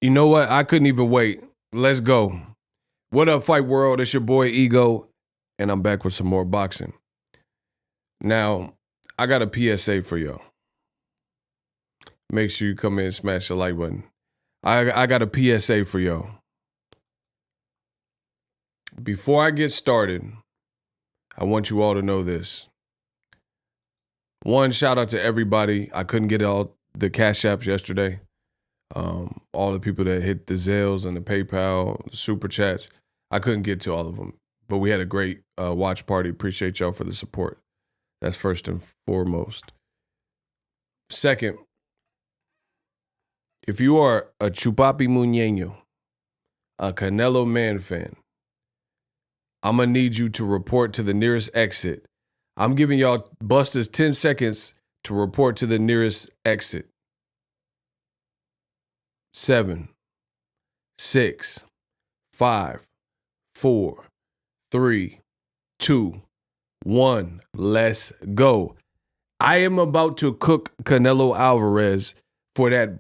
You know what? I couldn't even wait. Let's go. What up, Fight World? It's your boy Ego, and I'm back with some more boxing. Now, I got a PSA for y'all. Make sure you come in and smash the like button. I got a PSA for y'all. Before I get started, I want you all to know this. One, shout out to everybody. I couldn't get all the cash apps yesterday. All the people that hit the Zelles and the PayPal, the Super Chats. I couldn't get to all of them. But we had a great watch party. Appreciate y'all for the support. That's first and foremost. Second, if you are a Chupapi Muñeño, a Canelo Man fan, I'm going to need you to report to the nearest exit. I'm giving y'all busters 10 seconds to report to the nearest exit. 7, 6, 5, 4, 3, 2, 1. Let's go. I am about to cook Canelo Alvarez for that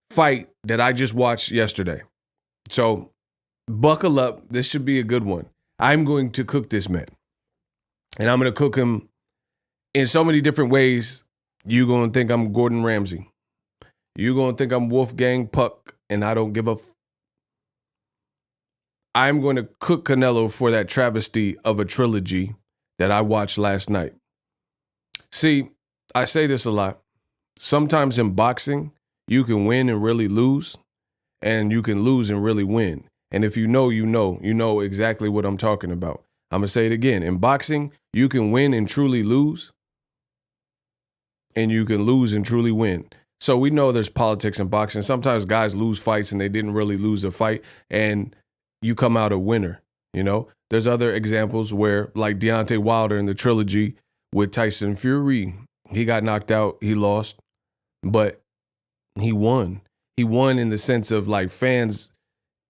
fight that I just watched yesterday. So buckle up. This should be a good one. I'm going to cook this man. And I'm going to cook him in so many different ways. You're going to think I'm Gordon Ramsay. You're going to think I'm Wolfgang Puck, and I don't give a I'm going to cook Canelo for that travesty of a trilogy that I watched last night. See, I say this a lot. Sometimes in boxing, you can win and really lose, and you can lose and really win. And if you know, you know exactly what I'm talking about. I'm going to say it again. In boxing, you can win and truly lose, and you can lose and truly win. So we know there's politics in boxing. Sometimes guys lose fights and they didn't really lose a fight, and you come out a winner, you know? There's other examples where, like Deontay Wilder in the trilogy with Tyson Fury, he got knocked out, he lost, but he won. He won in the sense of, like, fans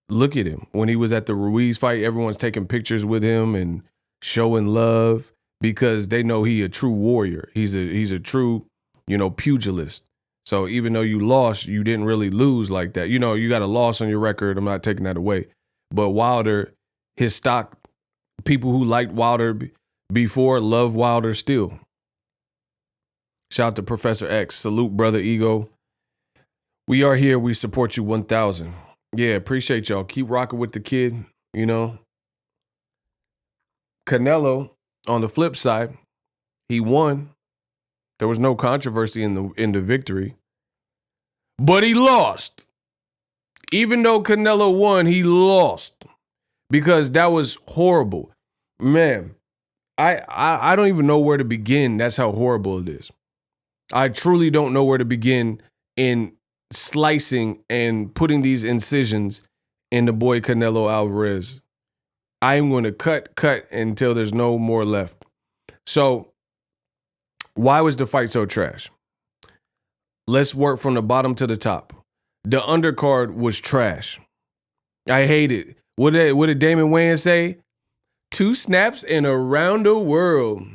look at him. When he was at the Ruiz fight, everyone's taking pictures with him and showing love because they know he a true warrior. He's a true, pugilist. So even though you lost, you didn't really lose like that. You know, you got a loss on your record. I'm not taking that away. But Wilder, his stock, people who liked Wilder before love Wilder still. Shout out to Professor X. Salute, Brother Ego. We are here. We support you 1,000. Yeah, appreciate y'all. Keep rocking with the kid, Canelo, on the flip side, he won. There was no controversy in the victory. But he lost. Even though Canelo won, he lost. Because that was horrible. Man, I don't even know where to begin. That's how horrible it is. I truly don't know where to begin in slicing and putting these incisions in the boy Canelo Alvarez. I'm going to cut until there's no more left. So, why was the fight so trash? Let's work from the bottom to the top. The undercard was trash. I hate it. What did Damon Wayans say? 2 snaps and around the world.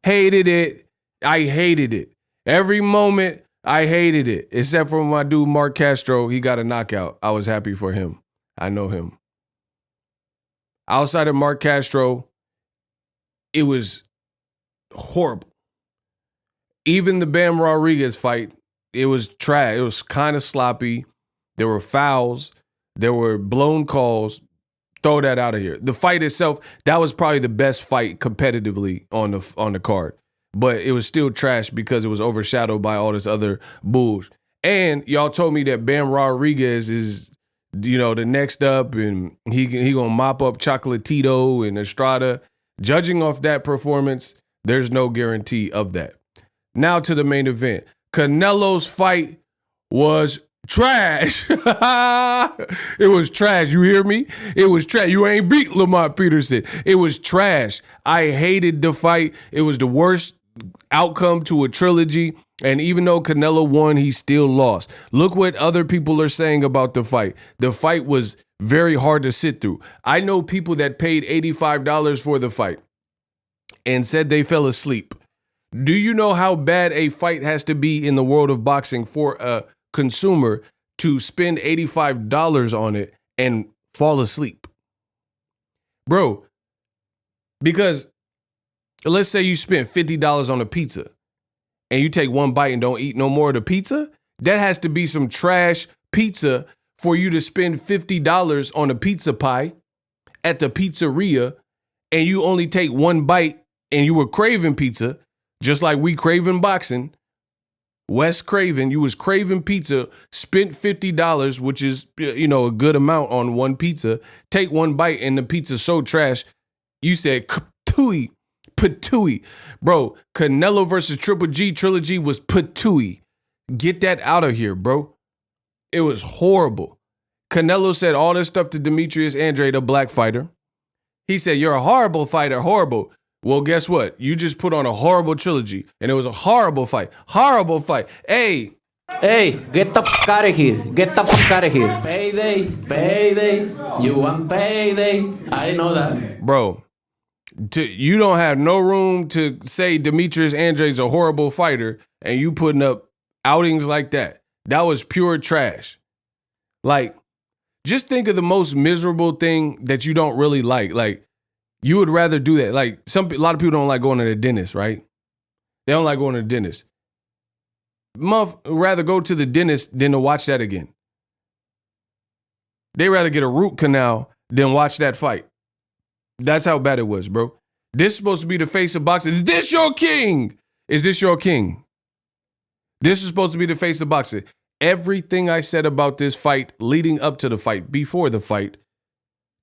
Hated it. I hated it. Every moment, I hated it. Except for my dude, Mark Castro. He got a knockout. I was happy for him. I know him. Outside of Mark Castro, it was horrible. Even the Bam Rodriguez fight, it was trash. It was kind of sloppy. There were fouls. There were blown calls. Throw that out of here. The fight itself, that was probably the best fight competitively on the card. But it was still trash because it was overshadowed by all this other bullshit. And y'all told me that Bam Rodriguez is, the next up, and he gonna mop up Chocolatito and Estrada. Judging off that performance, there's no guarantee of that. Now to the main event. Canelo's fight was trash. It was trash. You hear me? It was trash. You ain't beat Lamont Peterson. It was trash. I hated the fight. It was the worst outcome to a trilogy. And even though Canelo won, he still lost. Look what other people are saying about the fight. The fight was very hard to sit through. I know people that paid $85 for the fight and said they fell asleep. Do you know how bad a fight has to be in the world of boxing for a consumer to spend $85 on it and fall asleep. Bro, because let's say you spent $50 on a pizza and you take one bite and don't eat no more of the pizza. That has to be some trash pizza for you to spend $50 on a pizza pie at the pizzeria and you only take one bite and you were craving pizza, just like we craving boxing. Wes Craven, you was craving pizza, spent $50, which is, a good amount on one pizza. Take one bite and the pizza's so trash, you said, patooey. Bro, Canelo versus Triple G trilogy was patooey. Get that out of here, bro. It was horrible. Canelo said all this stuff to Demetrius Andrade, the black fighter. He said, you're a horrible fighter, horrible. Well, guess what? You just put on a horrible trilogy, and it was a horrible fight. Horrible fight. Hey, get the fuck out of here. Get the fuck out of here. Payday. You want payday. I know that. Bro, you don't have no room to say Demetrius Andrade's a horrible fighter, and you putting up outings like that. That was pure trash. Like, just think of the most miserable thing that you don't really like. Like, you would rather do that. Like, a lot of people don't like going to the dentist, right? They don't like going to the dentist. Rather go to the dentist than to watch that again. They rather get a root canal than watch that fight. That's how bad it was, bro. This is supposed to be the face of boxing. Is this your king? Is this your king? This is supposed to be the face of boxing. Everything I said about this fight leading up to the fight, before the fight,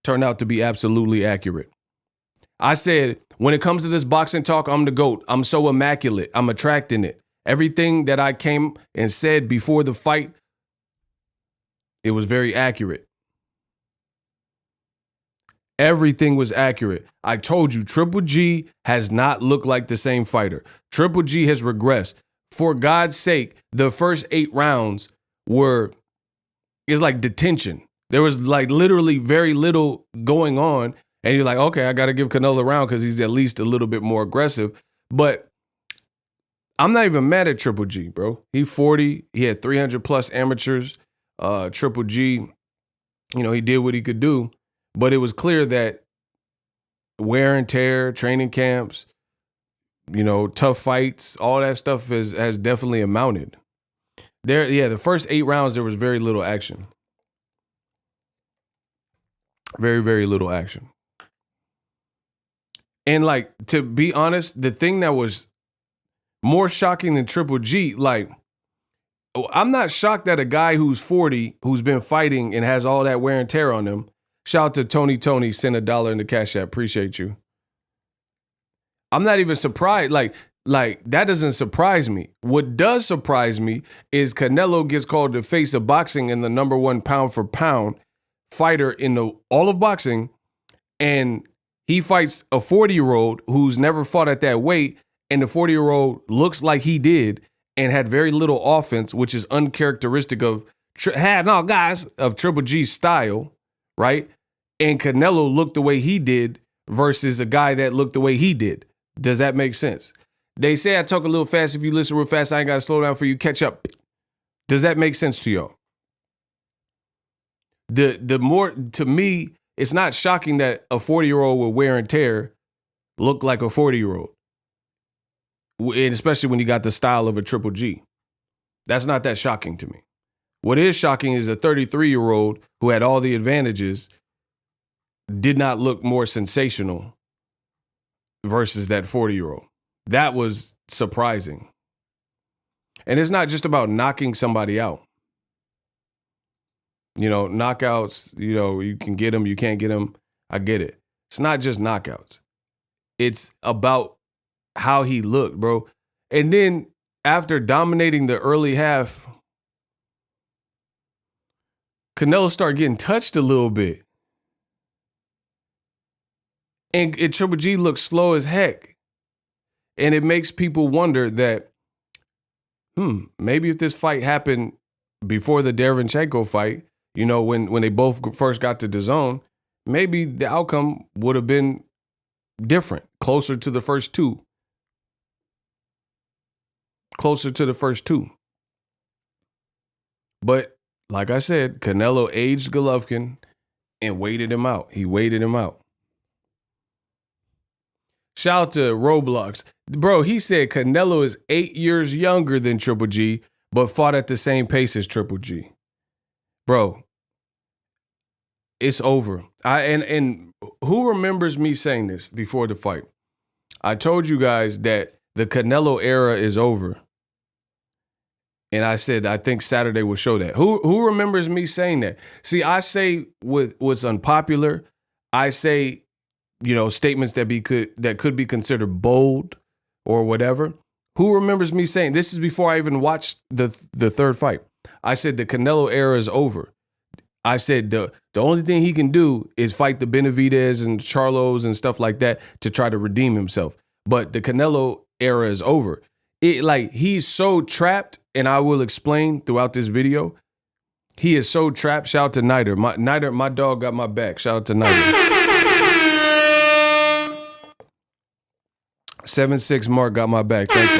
turned out to be absolutely accurate. I said, when it comes to this boxing talk, I'm the GOAT. I'm so immaculate. I'm attracting it. Everything that I came and said before the fight, it was very accurate. Everything was accurate. I told you, Triple G has not looked like the same fighter. Triple G has regressed. For God's sake, the first 8 rounds is like detention. There was like literally very little going on. And you're like, okay, I got to give Canelo a round because he's at least a little bit more aggressive. But I'm not even mad at Triple G, bro. He's 40. He had 300 plus amateurs. Triple G, he did what he could do. But it was clear that wear and tear, training camps, tough fights, all that stuff has definitely amounted. The first 8 rounds, there was very little action. Very, very little action. And like, to be honest, the thing that was more shocking than Triple G, like, I'm not shocked that a guy who's 40, who's been fighting and has all that wear and tear on him, shout out to Tony, send $1 in the cash app. Appreciate you. I'm not even surprised. Like that doesn't surprise me. What does surprise me is Canelo gets called the face of boxing and the number 1 pound for pound fighter in all of boxing. And he fights a 40-year-old who's never fought at that weight. And the 40-year-old looks like he did and had very little offense, which is uncharacteristic of Triple G's style, right? And Canelo looked the way he did versus a guy that looked the way he did. Does that make sense? They say I talk a little fast. If you listen real fast, I ain't got to slow down for you. Catch up. Does that make sense to y'all? The more, to me, it's not shocking that a 40-year-old with wear and tear look like a 40-year-old. And especially when you got the style of a Triple G. That's not that shocking to me. What is shocking is a 33-year-old who had all the advantages did not look more sensational versus that 40-year-old. That was surprising. And it's not just about knocking somebody out. Knockouts, you can get them, you can't get them. I get it. It's not just knockouts. It's about how he looked, bro. And then after dominating the early half, Canelo started getting touched a little bit. And Triple G looks slow as heck. And it makes people wonder that, maybe if this fight happened before the Derevyanchenko fight, when they both first got to DAZN, maybe the outcome would have been different, closer to the first two. But like I said, Canelo aged Golovkin and waited him out. He waited him out. Shout out to Roblox. Bro, he said Canelo is 8 years younger than Triple G, but fought at the same pace as Triple G. Bro, it's over. And who remembers me saying this before the fight? I told you guys that the Canelo era is over. And I said, I think Saturday will show that. Who remembers me saying that? See, I say what's unpopular. I say, statements that could be considered bold or whatever. Who remembers me saying this is before I even watched the third fight? I said the Canelo era is over. I said the only thing he can do is fight the Benavidez and Charlos and stuff like that to try to redeem himself. But the Canelo era is over. He's so trapped, and I will explain throughout this video. He is so trapped. Shout out to Niter. My dog got my back. Shout out to Niter. 7-6 Mark got my back. Thank you.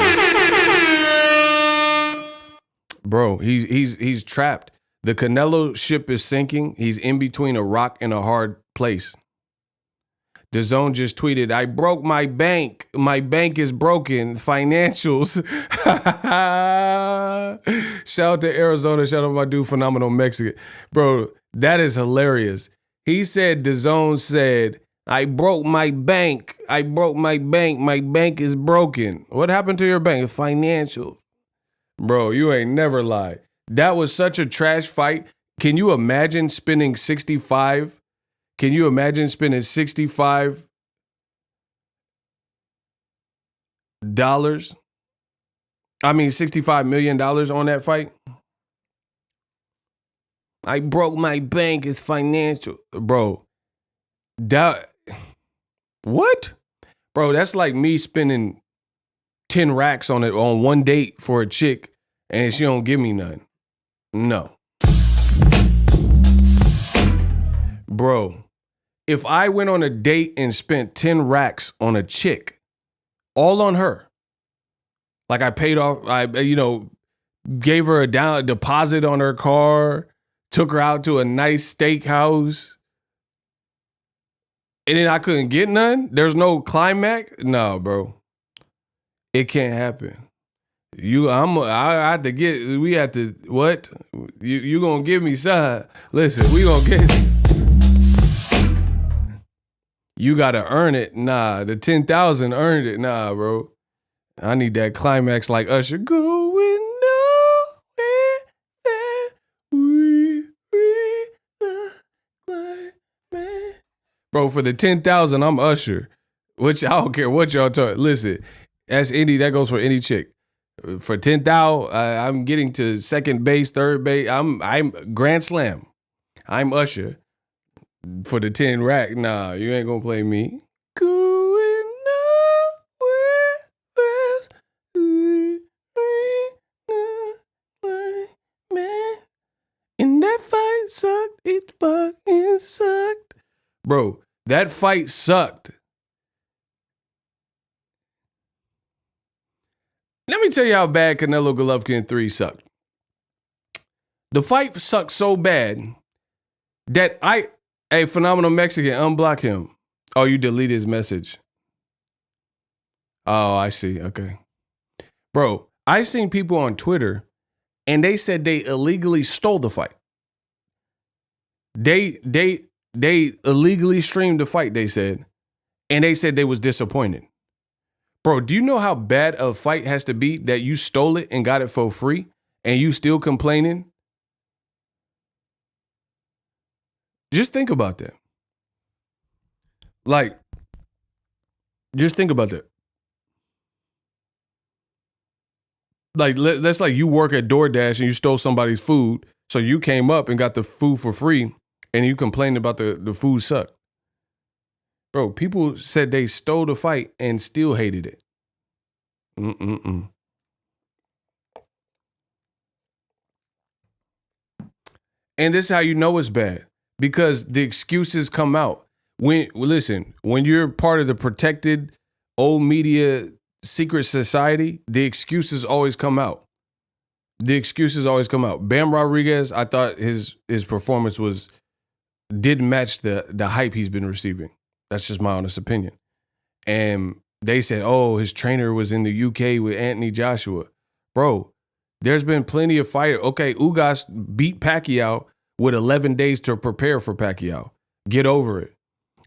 Bro, he's trapped. The Canelo ship is sinking. He's in between a rock and a hard place. DAZN just tweeted, I broke my bank. My bank is broken. Financials. Shout out to Arizona. Shout out to my dude, Phenomenal Mexican. Bro, that is hilarious. He said, DAZN said, I broke my bank. I broke my bank. My bank is broken. What happened to your bank? Financial. Bro, you ain't never lied. That was such a trash fight. Can you imagine spending 65? Can you imagine spending $65? $65 million on that fight? I broke my bank. It's financial. Bro, what? Bro, that's like me spending 10 racks on it on one date for a chick and she don't give me none. No. Bro, if I went on a date and spent 10 racks on a chick, all on her, like I paid off, gave her a deposit on her car, took her out to a nice steakhouse, and then I couldn't get none? There's no climax? No, bro. It can't happen. We have to, what? You gonna give me some? Listen, we gonna get, you gotta earn it. Nah, the 10,000 earned it. Nah, bro. I need that climax like Usher. Going nowhere that we climax. Bro, for the 10,000, I'm Usher. Which I don't care what y'all talk. Listen, that goes for any chick. For 10,000, I'm getting to second base, third base. I'm Grand Slam. I'm Usher. For the 10 rack, nah, you ain't gonna play me. Going nowhere, and that fight sucked. It fucking sucked. Bro, that fight sucked. Let me tell you how bad Canelo Golovkin 3 sucked. The fight sucked so bad that hey, Phenomenal Mexican, unblock him. Oh, you deleted his message. Oh, I see. Okay. Bro, I seen people on Twitter and they said they illegally stole the fight. They illegally streamed the fight, they said. And they said they was disappointed. Bro, do you know how bad a fight has to be that you stole it and got it for free and you still complaining? Just think about that. Just think about that. That's like you work at DoorDash and you stole somebody's food. So you came up and got the food for free and you complained about the food sucked. Bro, people said they stole the fight and still hated it. And this is how you know it's bad. Because the excuses come out. When you're part of the protected old media secret society, the excuses always come out. the excuses always come out. Bam Rodriguez, I thought his performance didn't match the hype he's been receiving. That's just my honest opinion. And they said, oh, his trainer was in the UK with Anthony Joshua. Bro, there's been plenty of fighters. Okay, Ugas beat Pacquiao with 11 days to prepare for Pacquiao. Get over it.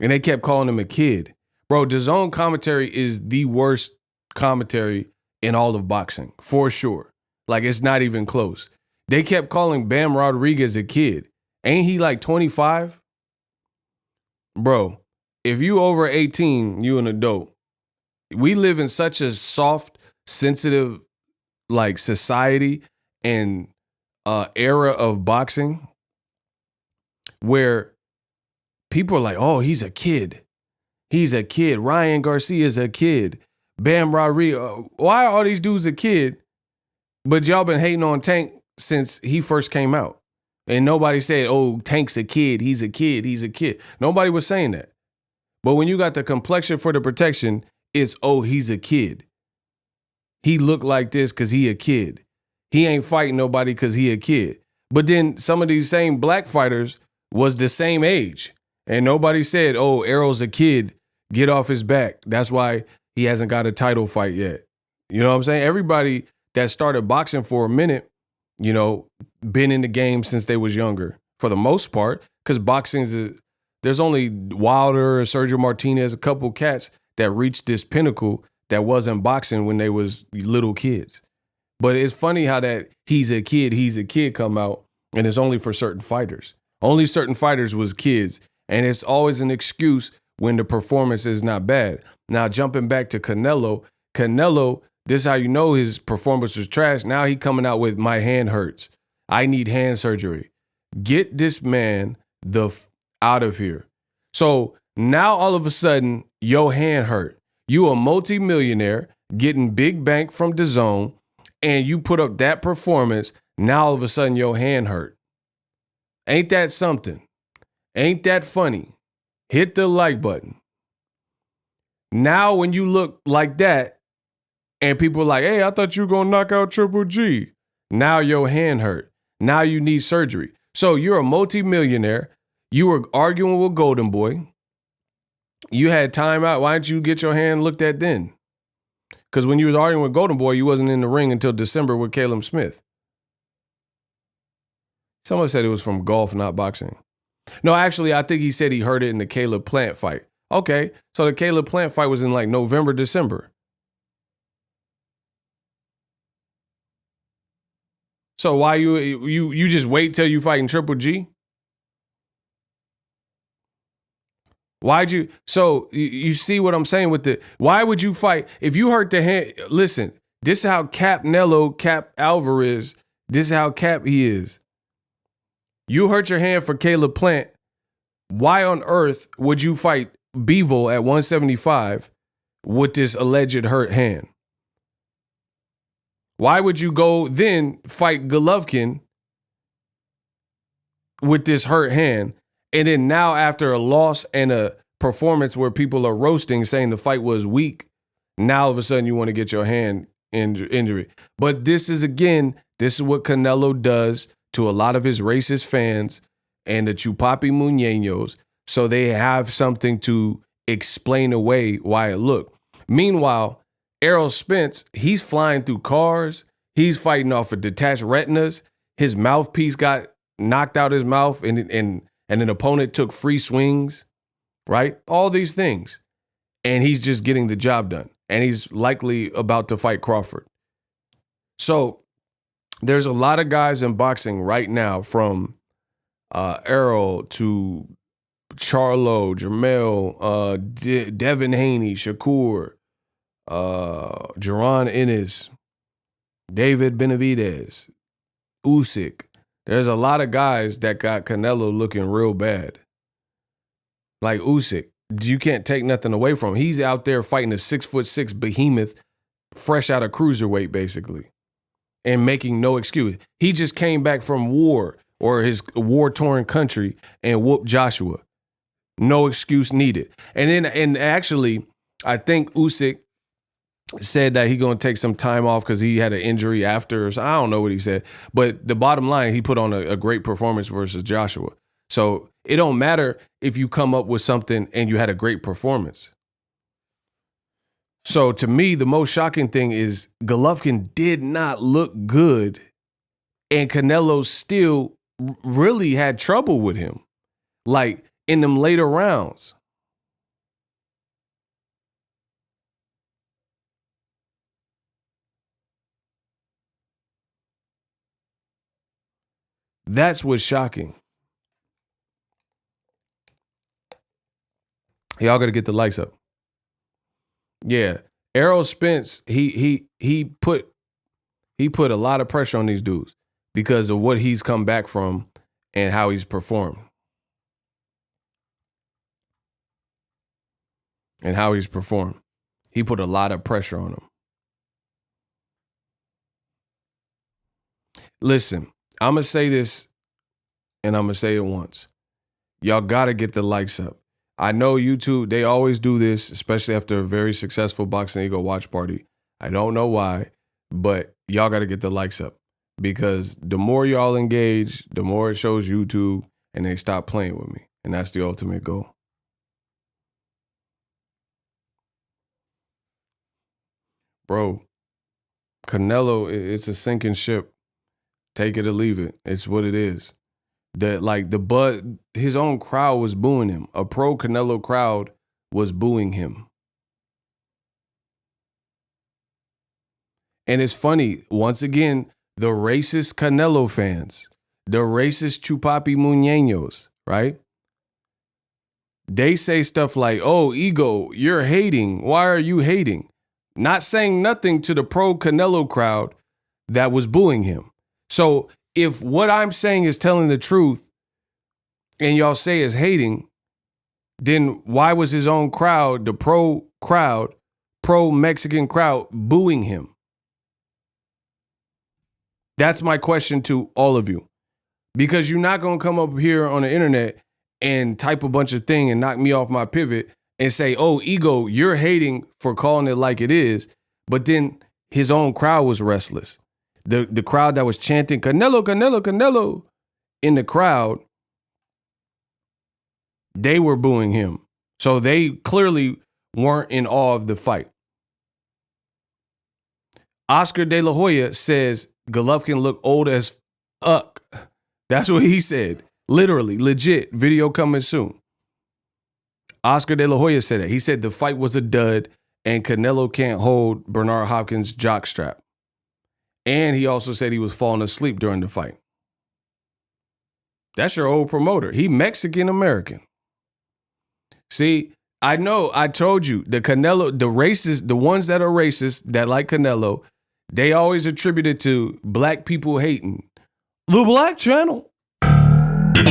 And they kept calling him a kid. Bro, DAZN commentary is the worst commentary in all of boxing, for sure. Like, it's not even close. They kept calling Bam Rodriguez a kid. Ain't he like 25? Bro, if you over 18, you an adult. We live in such a soft, sensitive, like, society and era of boxing where people are like, oh, he's a kid. He's a kid. Ryan Garcia's a kid. Bam Rodriguez. Why are all these dudes a kid? But y'all been hating on Tank since he first came out. And nobody said, oh, Tank's a kid. He's a kid. He's a kid. Nobody was saying that. But when you got the complexion for the protection, it's, oh, he's a kid. He looked like this because he a kid. He ain't fighting nobody because he a kid. But then some of these same black fighters was the same age. And nobody said, oh, Errol's a kid. Get off his back. That's why he hasn't got a title fight yet. You know what I'm saying? Everybody that started boxing for a minute, you know, been in the game since they was younger for the most part, because there's only Wilder, Sergio Martinez, a couple cats that reached this pinnacle that wasn't boxing when they was little kids. But it's funny how that he's a kid come out, and it's only for certain fighters. Only certain fighters was kids, and it's always an excuse when the performance is not bad. Now, jumping back to Canelo, this is how you know his performance was trash. Now he coming out with, my hand hurts. I need hand surgery. Get this man out of here. So now all of a sudden, your hand hurt. You a multimillionaire getting big bank from DAZN, and you put up that performance. Now all of a sudden, your hand hurt. Ain't that something? Ain't that funny? Hit the like button. Now when you look like that, and people are like, hey, I thought you were going to knock out Triple G. Now your hand hurt. Now you need surgery. So you're a multimillionaire. You were arguing with Golden Boy. You had time out. Why didn't you get your hand looked at then? Because when you was arguing with Golden Boy, you wasn't in the ring until December with Caleb Smith. Someone said it was from golf, not boxing. No, actually, I think he said he heard it in the Caleb Plant fight. Okay, so the Caleb Plant fight was in like November, December. So why you just wait till you fighting Triple G? Why'd you? So you see what I'm saying with why would you fight if you hurt the hand? Listen, this is how Cap Alvarez. This is how Cap he is. You hurt your hand for Caleb Plant. Why on earth would you fight Bevel at 175 with this alleged hurt hand? Why would you go then fight Golovkin with this hurt hand? And then now after a loss and a performance where people are roasting, saying the fight was weak, now all of a sudden you want to get your hand injury. But this is what Canelo does to a lot of his racist fans and the Chupapi Muñeños, so they have something to explain away why it looked. Meanwhile, Errol Spence, he's flying through cars. He's fighting off of detached retinas. His mouthpiece got knocked out his mouth and an opponent took free swings, right? All these things. And he's just getting the job done. And he's likely about to fight Crawford. So there's a lot of guys in boxing right now, from Errol to Charlo, Jermell, Devin Haney, Shakur, Jaron Ennis, David Benavidez, Usyk. There's a lot of guys that got Canelo looking real bad. Like Usyk, you can't take nothing away from him. He's out there fighting a 6'6" behemoth, fresh out of cruiserweight, basically, and making no excuse. He just came back from war or his war-torn country and whooped Joshua. No excuse needed. And actually, I think Usyk said that he going to take some time off because he had an injury after. So I don't know what he said. But the bottom line, he put on a great performance versus Joshua. So it don't matter if you come up with something and you had a great performance. So to me, the most shocking thing is Golovkin did not look good, and Canelo still really had trouble with him, like in them later rounds. That's what's shocking. Y'all got to get the likes up. Yeah, Errol Spence, he put a lot of pressure on these dudes because of what he's come back from and how he's performed. He put a lot of pressure on them. Listen, I'm going to say this, and I'm going to say it once. Y'all got to get the likes up. I know YouTube, they always do this, especially after a very successful Boxing Ego watch party. I don't know why, but y'all got to get the likes up because the more y'all engage, the more it shows YouTube and they stop playing with me. And that's the ultimate goal. Bro, Canelo, it's a sinking ship. Take it or leave it. It's what it is. That like his own crowd was booing him. A pro Canelo crowd was booing him. And it's funny, once again, the racist Canelo fans, the racist Chupapi Muñeños, right? They say stuff like, oh, Ego, you're hating. Why are you hating? Not saying nothing to the pro Canelo crowd that was booing him. So if what I'm saying is telling the truth and y'all say is hating, then why was his own crowd, the pro-Mexican crowd, booing him? That's my question to all of you. Because you're not going to come up here on the internet and type a bunch of things and knock me off my pivot and say, oh, Ego, you're hating for calling it like it is. But then his own crowd was restless. The crowd that was chanting Canelo, Canelo, Canelo in the crowd, they were booing him. So they clearly weren't in awe of the fight. Oscar De La Hoya says Golovkin looked old as fuck. That's what he said. Literally, legit. Video coming soon. Oscar De La Hoya said that. He said the fight was a dud and Canelo can't hold Bernard Hopkins' jockstrap. And he also said he was falling asleep during the fight. That's your old promoter. He Mexican-American. See, I know, I told you, the Canelo, the racists, the ones that are racist, that like Canelo, they always attribute it to black people hating. The Black Channel. What?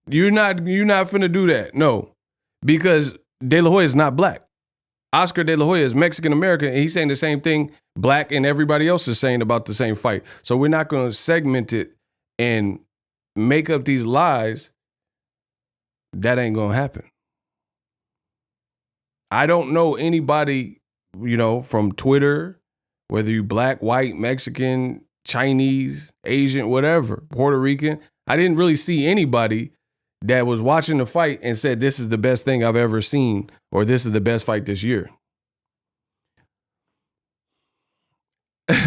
You're not finna do that. No. Because De La Hoya is not black. Oscar De La Hoya is Mexican-American, and he's saying the same thing black and everybody else is saying about the same fight. So we're not going to segment it and make up these lies. That ain't going to happen. I don't know anybody, from Twitter, whether you black, white, Mexican, Chinese, Asian, whatever, Puerto Rican. I didn't really see anybody that was watching the fight and said, this is the best thing I've ever seen, or this is the best fight this year.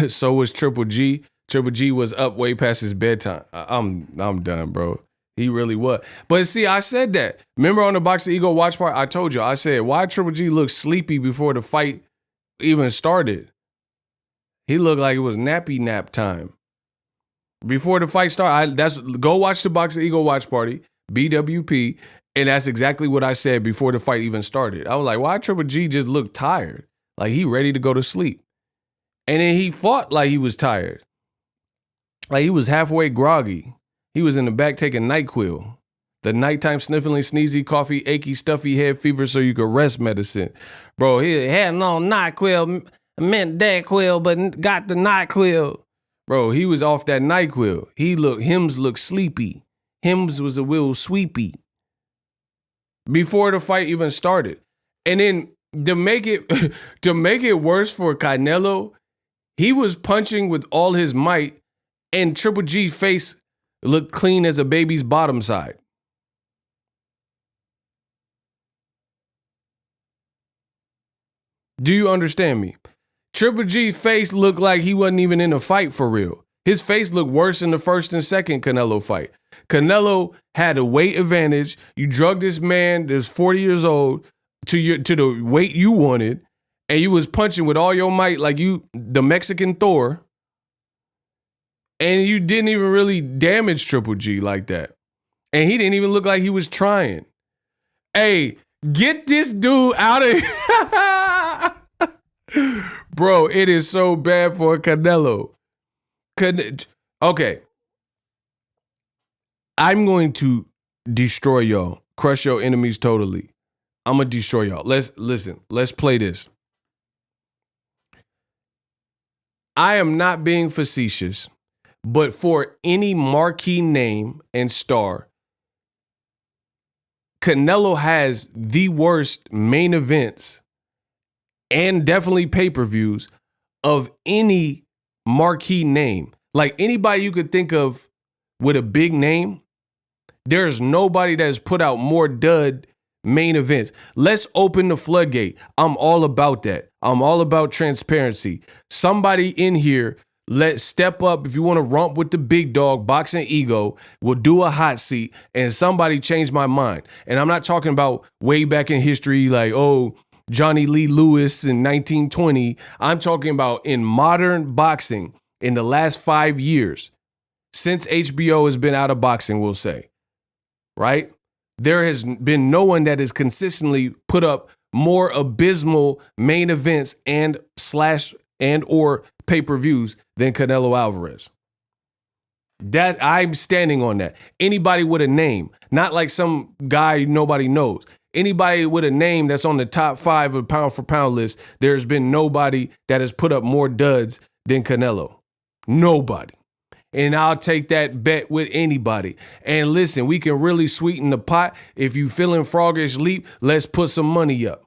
So was Triple G. Triple G was up way past his bedtime. I'm done, bro. He really was. But see, I said that. Remember on the Boxing Ego watch part, I told you, I said, why Triple G looked sleepy before the fight even started? He looked like it was nappy nap time. Before the fight started, go watch the Boxing Ego watch party, BWP, and that's exactly what I said before the fight even started. I was like, why Triple G just looked tired? Like he ready to go to sleep. And then he fought like he was tired. Like he was halfway groggy. He was in the back taking NyQuil. The nighttime sniffling, sneezy, coffee, achy, stuffy head fever so you could rest medicine. Bro, he had no NyQuil, meant Dayquil, but got the NyQuil. Bro, he was off that NyQuil. Hims looked sleepy. Hims was a little sweepy. Before the fight even started. And then to make it to make it worse for Canelo, he was punching with all his might, and Triple G face looked clean as a baby's bottom side. Do you understand me? Triple G's face looked like he wasn't even in a fight for real. His face looked worse in the first and second Canelo fight. Canelo had a weight advantage. You drugged this man that's 40 years old to the weight you wanted, and you was punching with all your might like you the Mexican Thor, and you didn't even really damage Triple G like that. And he didn't even look like he was trying. Hey, get this dude out of here. Bro, it is so bad for Canelo. Okay. I'm going to destroy y'all. Crush your enemies totally. I'm going to destroy y'all. Let's play this. I am not being facetious, but for any marquee name and star, Canelo has the worst main events and definitely pay-per-views of any marquee name. Like anybody you could think of with a big name, there's nobody that has put out more dud main events. Let's open the floodgate. I'm all about that. I'm all about transparency. Somebody in here, let's step up. If you want to romp with the big dog, Boxing Ego, we'll do a hot seat, and somebody changed my mind. And I'm not talking about way back in history, like, oh, Johnny Lee Lewis in 1920. I'm talking about in modern boxing in the last 5 years, since HBO has been out of boxing, we'll say, right? There has been no one that has consistently put up more abysmal main events and or pay-per-views than Canelo Alvarez. That I'm standing on that. Anybody with a name, not like some guy nobody knows. Anybody with a name that's on the top 5 of pound for pound list, there's been nobody that has put up more duds than Canelo. Nobody. And I'll take that bet with anybody. And listen, we can really sweeten the pot. If you feeling froggish leap, let's put some money up.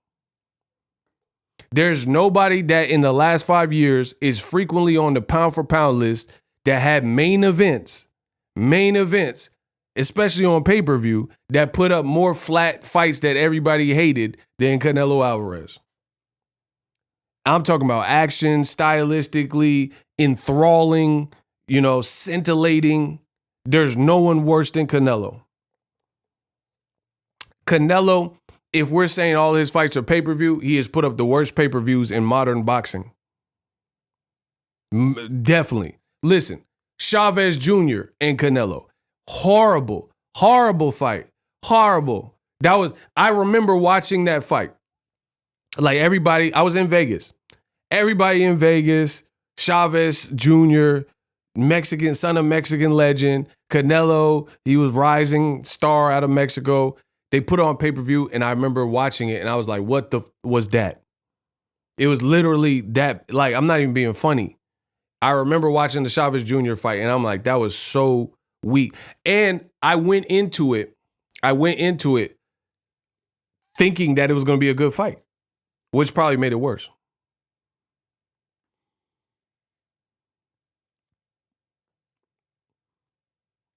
There's nobody that in the last 5 years is frequently on the pound for pound list that had main events, especially on pay-per-view, that put up more flat fights that everybody hated than Canelo Alvarez. I'm talking about action, stylistically, enthralling, scintillating. There's no one worse than Canelo. Canelo, if we're saying all his fights are pay-per-view, he has put up the worst pay-per-views in modern boxing. Definitely. Listen, Chavez Jr. and Canelo. Horrible fight. Horrible. I remember watching that fight. Like everybody, I was in Vegas. Everybody in Vegas, Chavez Jr., Mexican, son of Mexican legend, Canelo, he was rising star out of Mexico. They put it on pay-per-view, and I remember watching it, and I was like, what the was that? It was literally that, like, I'm not even being funny. I remember watching the Chavez Jr. fight, and I'm like, that was so weak. And I went into it thinking that it was going to be a good fight, which probably made it worse.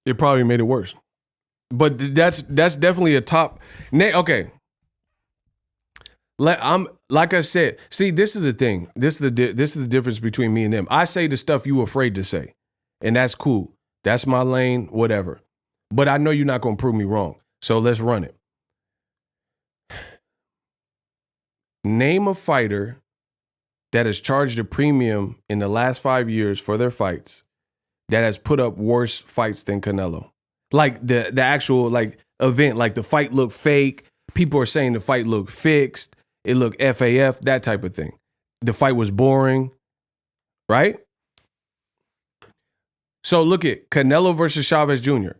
It probably made it worse. But that's definitely a top. Okay. Like I said, see, this is the thing. This is the difference between me and them. I say the stuff you afraid to say, and that's cool. That's my lane, whatever. But I know you're not going to prove me wrong. So let's run it. Name a fighter that has charged a premium in the last 5 years for their fights that has put up worse fights than Canelo. Like the actual like event, like the fight looked fake. People are saying the fight looked fixed. It looked FAF, that type of thing. The fight was boring, right? So look at Canelo versus Chavez Jr.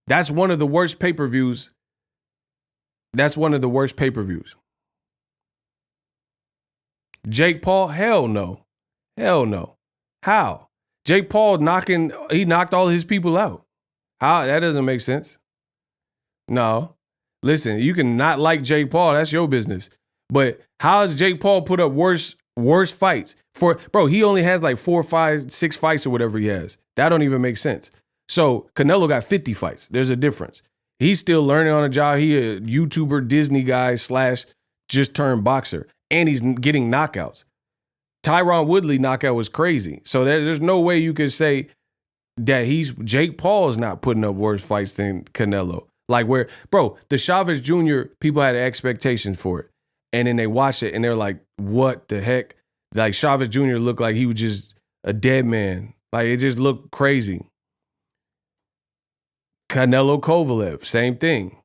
That's one of the worst pay-per-views. Jake Paul, hell no. How? Jake Paul knocked all his people out. How? That doesn't make sense. No. Listen, you can not like Jake Paul. That's your business. But how has Jake Paul put up worse fights? Bro, he only has like 4, 5, 6 fights or whatever he has. That don't even make sense. So Canelo got 50 fights. There's a difference. He's still learning on the job. He a YouTuber, Disney guy / just turned boxer. And he's getting knockouts. Tyron Woodley knockout was crazy. So there's no way you could say that Jake Paul is not putting up worse fights than Canelo. Like the Chavez Jr., people had expectations for it. And then they watched it and they're like, what the heck? Like Chavez Jr. looked like he was just a dead man. Like it just looked crazy. Canelo Kovalev, same thing.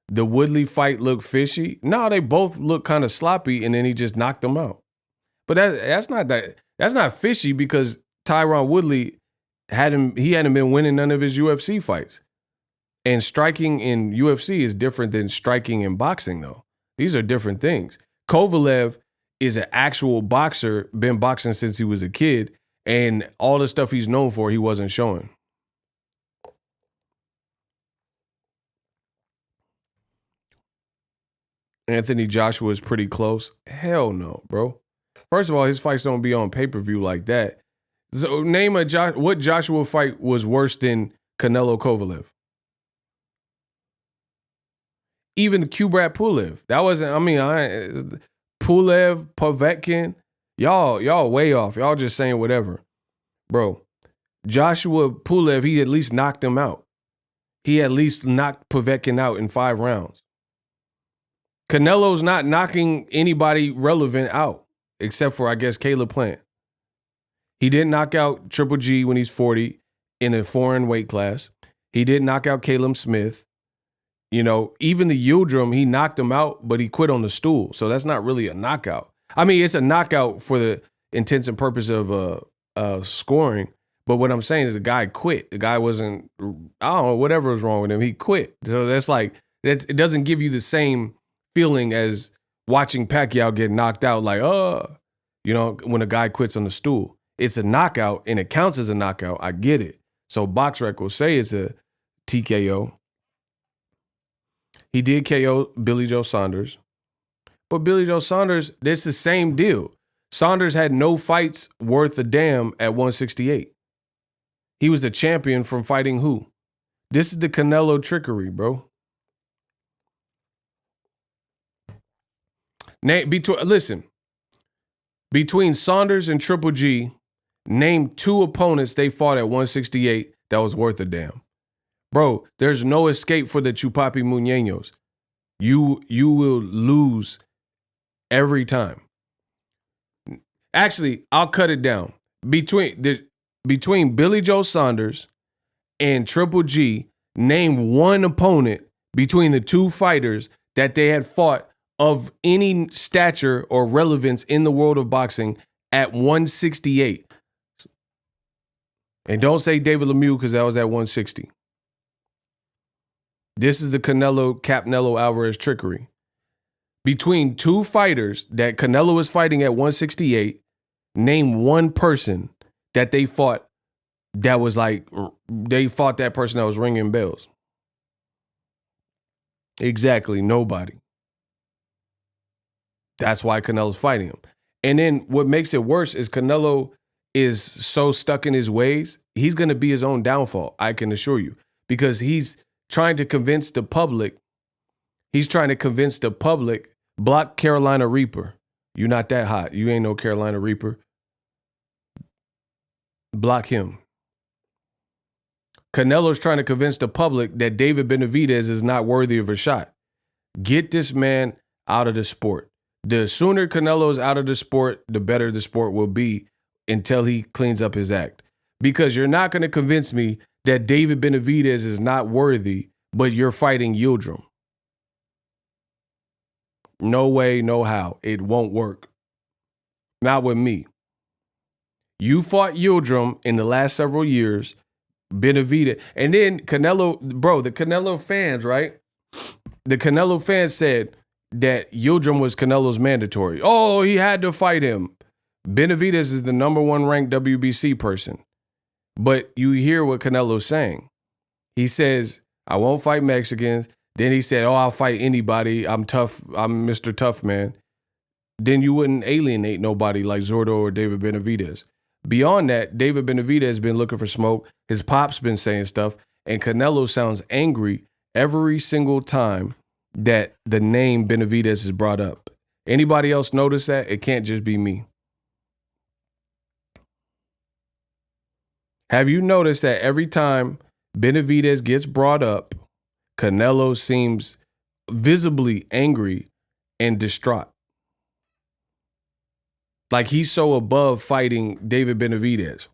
The Woodley fight looked fishy. No, they both look kind of sloppy, and then he just knocked them out. But that's not fishy because Tyron Woodley hadn't been winning none of his UFC fights. And striking in UFC is different than striking in boxing, though. These are different things. Kovalev is an actual boxer, been boxing since he was a kid, and all the stuff he's known for, he wasn't showing. Anthony Joshua is pretty close. Hell no, bro. First of all, his fights don't be on pay-per-view like that. So name what Joshua fight was worse than Canelo Kovalev? Even Kubrat Pulev. That wasn't, Pulev, Povetkin, y'all way off. Y'all just saying whatever. Bro, Joshua Pulev, he at least knocked him out. He at least knocked Povetkin out in 5 rounds. Canelo's not knocking anybody relevant out, except for, I guess, Caleb Plant. He didn't knock out Triple G when he's 40 in a foreign weight class. He didn't knock out Caleb Smith. You know, even the Yildirim, he knocked him out, but he quit on the stool. So that's not really a knockout. I mean, it's a knockout for the intents and purpose of scoring. But what I'm saying is the guy quit. The guy wasn't, I don't know, whatever was wrong with him. He quit. So it doesn't give you the same feeling as watching Pacquiao get knocked out like, when a guy quits on the stool. It's a knockout and it counts as a knockout. I get it. So BoxRec will say it's a TKO. He did KO Billy Joe Saunders. But Billy Joe Saunders, it's the same deal. Saunders had no fights worth a damn at 168. He was a champion from fighting who? This is the Canelo trickery, bro. Between Saunders and Triple G, name 2 opponents they fought at 168 that was worth a damn. Bro, there's no escape for the Chupapi Muñeños. You will lose every time. Actually, I'll cut it down. Between Billy Joe Saunders and Triple G, name 1 opponent between the 2 fighters that they had fought of any stature or relevance in the world of boxing at 168. And don't say David Lemieux because that was at 160. This is the Canelo Alvarez trickery. Between 2 fighters that Canelo is fighting at 168, name 1 person that they fought that was like, they fought that person that was ringing bells. Exactly, nobody. That's why Canelo's fighting him. And then what makes it worse is Canelo is so stuck in his ways, he's going to be his own downfall, I can assure you. Because he's trying to convince the public, block Carolina Reaper. You're not that hot. You ain't no Carolina Reaper. Block him. Canelo's trying to convince the public that David Benavidez is not worthy of a shot. Get this man out of the sport. The sooner Canelo is out of the sport, the better the sport will be until he cleans up his act. Because you're not going to convince me that David Benavidez is not worthy, but you're fighting Yildirim. No way, no how. It won't work. Not with me. You fought Yildirim in the last several years, Benavidez. And then Canelo, bro, the Canelo fans, right? The Canelo fans said that Yildirim was Canelo's mandatory. Oh, he had to fight him. Benavidez is the number 1 ranked WBC person. But you hear what Canelo's saying. He says, I won't fight Mexicans. Then he said, "Oh, I'll fight anybody. I'm tough. I'm Mr. Tough Man." Then you wouldn't alienate nobody like Zordo or David Benavidez. Beyond that, David Benavidez has been looking for smoke. His pop's been saying stuff, and Canelo sounds angry every single time that the name Benavidez is brought up. Anybody else notice that? It can't just be me. Have you noticed that every time Benavidez gets brought up, Canelo seems visibly angry and distraught? Like he's so above fighting David Benavidez.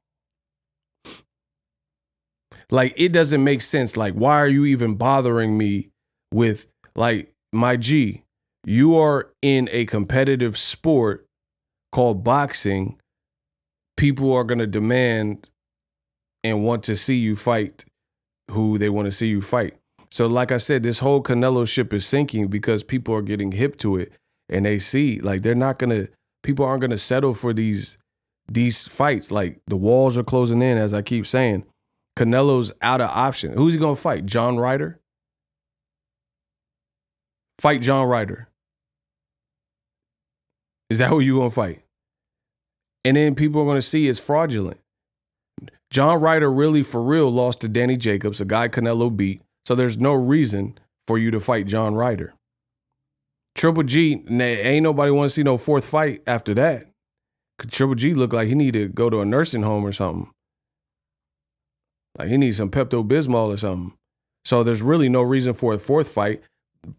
Like it doesn't make sense. Like, why are you even bothering me with, like, my G, you are in a competitive sport called boxing. People are going to demand and want to see you fight who they want to see you fight. So like I said, this whole Canelo ship is sinking because people are getting hip to it, and they see like people aren't going to settle for these fights. Like the walls are closing in, as I keep saying. Canelo's out of option. Who's he going to fight? John Ryder? Fight John Ryder. Is that who you going to fight? And then people are going to see it's fraudulent. John Ryder really, for real, lost to Danny Jacobs, a guy Canelo beat. So there's no reason for you to fight John Ryder. Triple G, ain't nobody want to see no fourth fight after that. Triple G looked like he need to go to a nursing home or something. Like he needs some Pepto-Bismol or something. So there's really no reason for a fourth fight,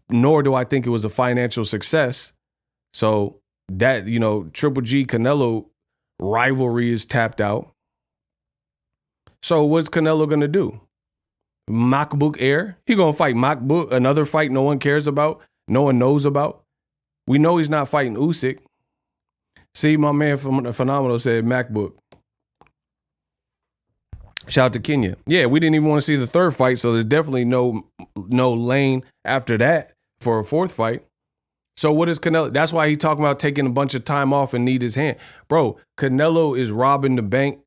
nor do I think it was a financial success. So that, Triple G Canelo rivalry is tapped out. So what's Canelo going to do? MacBook Air? He going to fight MacBook, another fight no one cares about, no one knows about. We know he's not fighting Usyk. See, my man from Phenomenal said MacBook. Shout out to Kenya. Yeah, we didn't even want to see the third fight, so there's definitely no lane after that for a fourth fight. So what is Canelo? That's why he talking about taking a bunch of time off and need his hand. Bro, Canelo is robbing the bank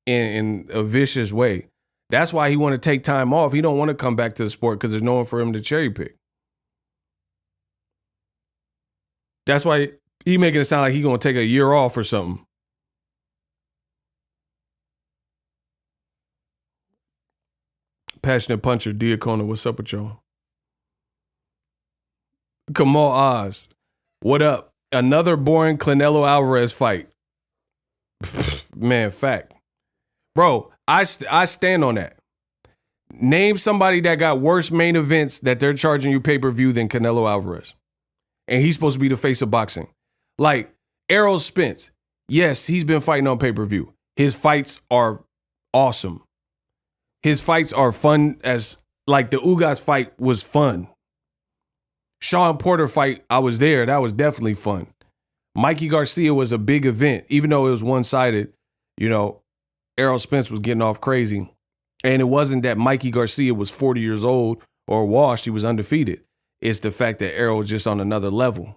in a vicious way. That's why he want to take time off. He don't want to come back to the sport because there's no one for him to cherry pick. That's why he making it sound like he going to take a year off or something. Passionate Puncher, Diacona, what's up with y'all? Kamal Oz, what up? Another boring Canelo Alvarez fight. Man, fact. Bro, I stand on that. Name somebody that got worse main events that they're charging you pay-per-view than Canelo Alvarez. And he's supposed to be the face of boxing. Like, Errol Spence. Yes, he's been fighting on pay-per-view. His fights are awesome. His fights are fun as, like, the Ugas fight was fun. Sean Porter fight, I was there. That was definitely fun. Mikey Garcia was a big event. Even though it was one-sided, Errol Spence was getting off crazy. And it wasn't that Mikey Garcia was 40 years old or washed. He was undefeated. It's the fact that Errol was just on another level.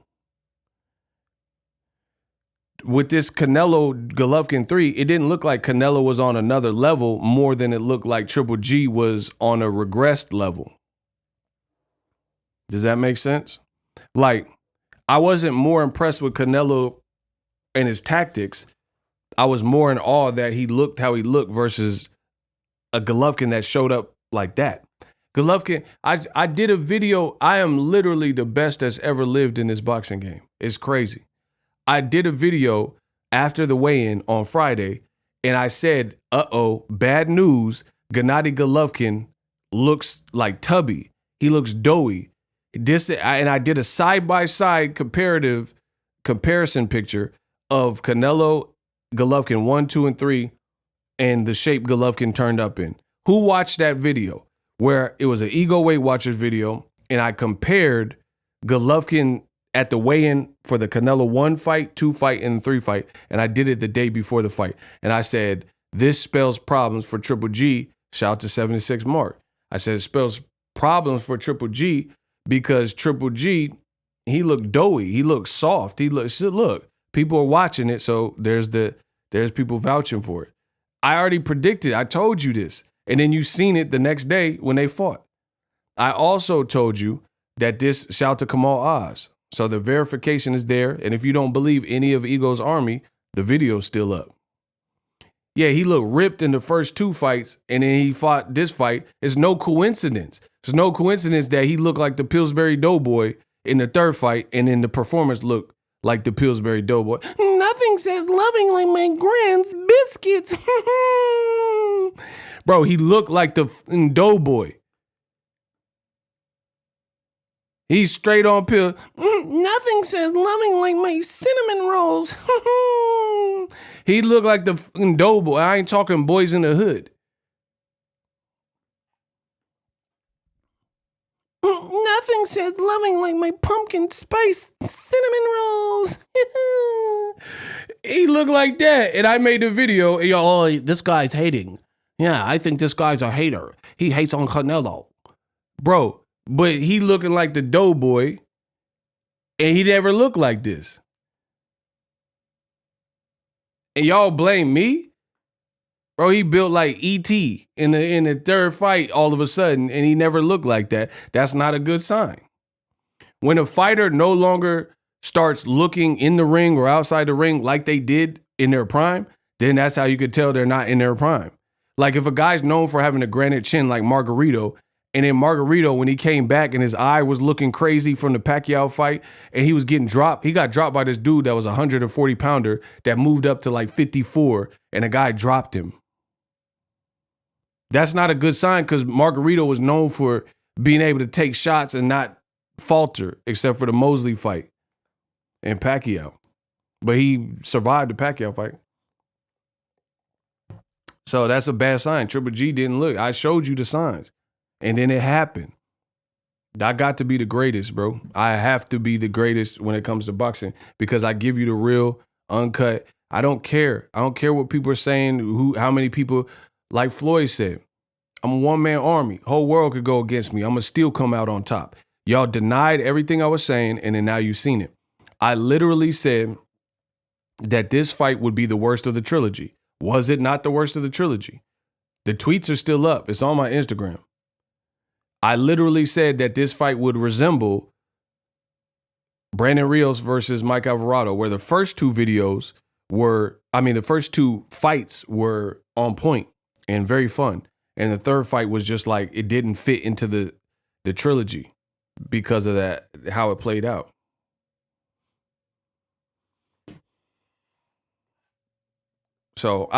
With this Canelo Golovkin 3, it didn't look like Canelo was on another level more than it looked like Triple G was on a regressed level. Does that make sense? Like, I wasn't more impressed with Canelo and his tactics. I was more in awe that he looked how he looked versus a Golovkin that showed up like that. Golovkin, I did a video. I am literally the best that's ever lived in this boxing game. It's crazy. I did a video after the weigh-in on Friday, and I said, bad news. Gennady Golovkin looks like Tubby. He looks doughy. And I did a side-by-side comparison picture of Canelo Golovkin 1, 2, and 3 and the shape Golovkin turned up in. Who watched that video? Where it was an Ego Weight Watchers video, and I compared Golovkin at the weigh-in for the Canelo 1 fight, 2 fight, and 3 fight, and I did it the day before the fight. And I said, this spells problems for Triple G. Shout out to 76 Mark. I said it spells problems for Triple G because Triple G, he looked doughy. He looked soft. Look, people are watching it, so there's people vouching for it. I already predicted. I told you this. And then you seen it the next day when they fought. I also told you that this, shout to Kamal Oz. So the verification is there. And if you don't believe any of Ego's army, the video's still up. Yeah, he looked ripped in the first 2 fights, and then he fought this fight. It's no coincidence. It's no coincidence that he looked like the Pillsbury Doughboy in the 3rd fight, and then the performance looked like the Pillsbury Doughboy. Nothing says loving like my grand's biscuits. Bro, he looked like the Doughboy. He's straight on pill. Nothing says loving like my cinnamon rolls. He looked like the Doughboy. I ain't talking Boys in the Hood. Nothing says loving like my pumpkin spice cinnamon rolls. He looked like that. And I made the video. And y'all, oh, this guy's hating. Yeah, I think this guy's a hater. He hates on Canelo. Bro, but he looking like the Doughboy. And he never looked like this. And y'all blame me? Bro, he built like E.T. in the 3rd fight all of a sudden, and he never looked like that. That's not a good sign. When a fighter no longer starts looking in the ring or outside the ring like they did in their prime, then that's how you could tell they're not in their prime. Like if a guy's known for having a granite chin like Margarito, and then Margarito, when he came back and his eye was looking crazy from the Pacquiao fight and he was getting dropped, he got dropped by this dude that was a 140 pounder that moved up to like 54 and a guy dropped him. That's not a good sign because Margarito was known for being able to take shots and not falter except for the Mosley fight and Pacquiao. But he survived the Pacquiao fight. So that's a bad sign. Triple G didn't look. I showed you the signs. And then it happened. I got to be the greatest, bro. I have to be the greatest when it comes to boxing because I give you the real, uncut. I don't care. I don't care what people are saying, how many people, like Floyd said, I'm a one-man army. Whole world could go against me. I'm going to still come out on top. Y'all denied everything I was saying, and then now you've seen it. I literally said that this fight would be the worst of the trilogy. Was it not the worst of the trilogy? The tweets are still up. It's on my Instagram. I literally said that this fight would resemble Brandon Rios versus Mike Alvarado, where the first 2 videos the first 2 fights were on point and very fun. And the 3rd fight was just like, it didn't fit into the trilogy because of that, how it played out. So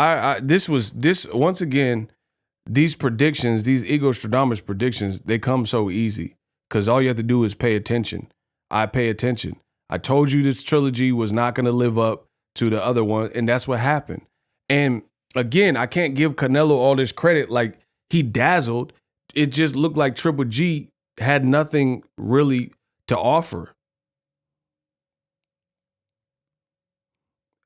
once again, these predictions, these Ego Stradamus predictions, they come so easy because all you have to do is pay attention. I pay attention. I told you this trilogy was not going to live up to the other one, and that's what happened. And again, I can't give Canelo all this credit like he dazzled. It just looked like Triple G had nothing really to offer.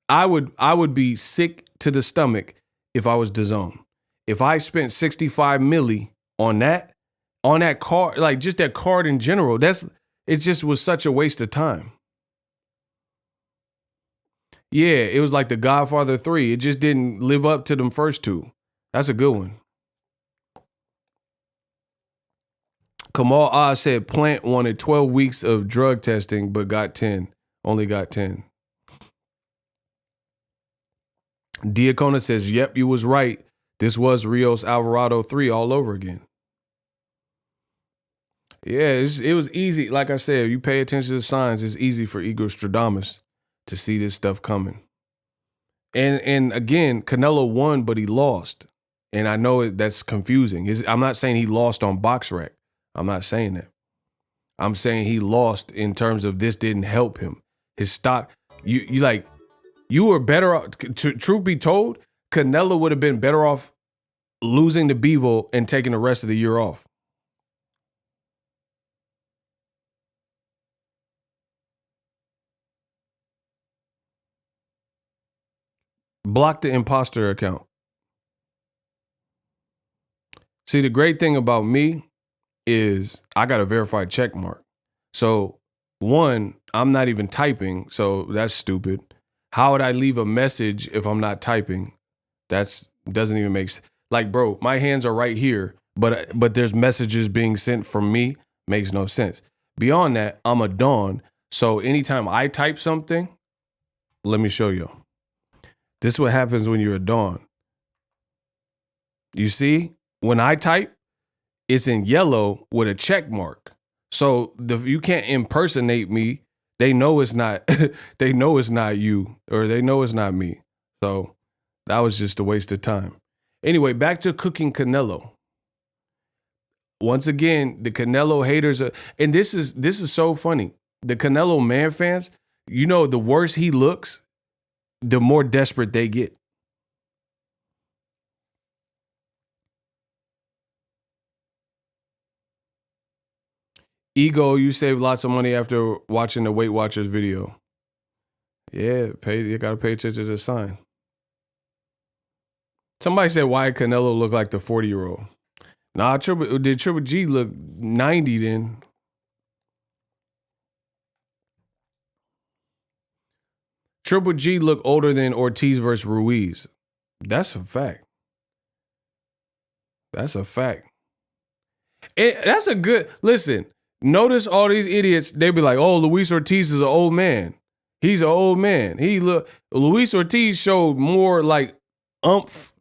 I would be sick to the stomach if I was DAZN. If I spent 65 milli on that card, like just that card in general, it just was such a waste of time. Yeah, it was like The Godfather 3. It just didn't live up to them first 2. That's a good one. Kamal Oz said Plant wanted 12 weeks of drug testing, but got 10. Only got 10. Diacona says, yep, you was right. This was Rios Alvarado 3 all over again. Yeah, it was easy. Like I said, you pay attention to the signs, it's easy for Ego Stradamus to see this stuff coming. And again, Canelo won, but he lost. And I know that's confusing. I'm not saying he lost on BoxRec. I'm not saying that. I'm saying he lost in terms of this didn't help him. His stock, you were better off, truth be told, Canelo would have been better off losing to Bivol and taking the rest of the year off. Block the imposter account. See, the great thing about me is I got a verified check mark. So, one, I'm not even typing, so that's stupid. How would I leave a message if I'm not typing? Doesn't even make sense. Like, bro, my hands are right here, but there's messages being sent from me. Makes no sense. Beyond that, I'm a Don. So anytime I type something, let me show you. This is what happens when you're a Don. You see, when I type, it's in yellow with a check mark. So you can't impersonate me. They know it's not. They know it's not you, or they know it's not me. So that was just a waste of time. Anyway, back to cooking Canelo. Once again, the Canelo haters are, and this is so funny. The Canelo man fans, you know, the worse he looks, the more desperate they get. Ego, you save lots of money after watching the Weight Watchers video. Yeah, you gotta pay attention to the sign. Somebody said, why Canelo look like the 40-year-old? Nah, did Triple G look 90 then? Triple G look older than Ortiz versus Ruiz. That's a fact. That's a fact. That's a good, listen, notice all these idiots, they be like, oh, Luis Ortiz is an old man. He's an old man. Luis Ortiz showed more like umph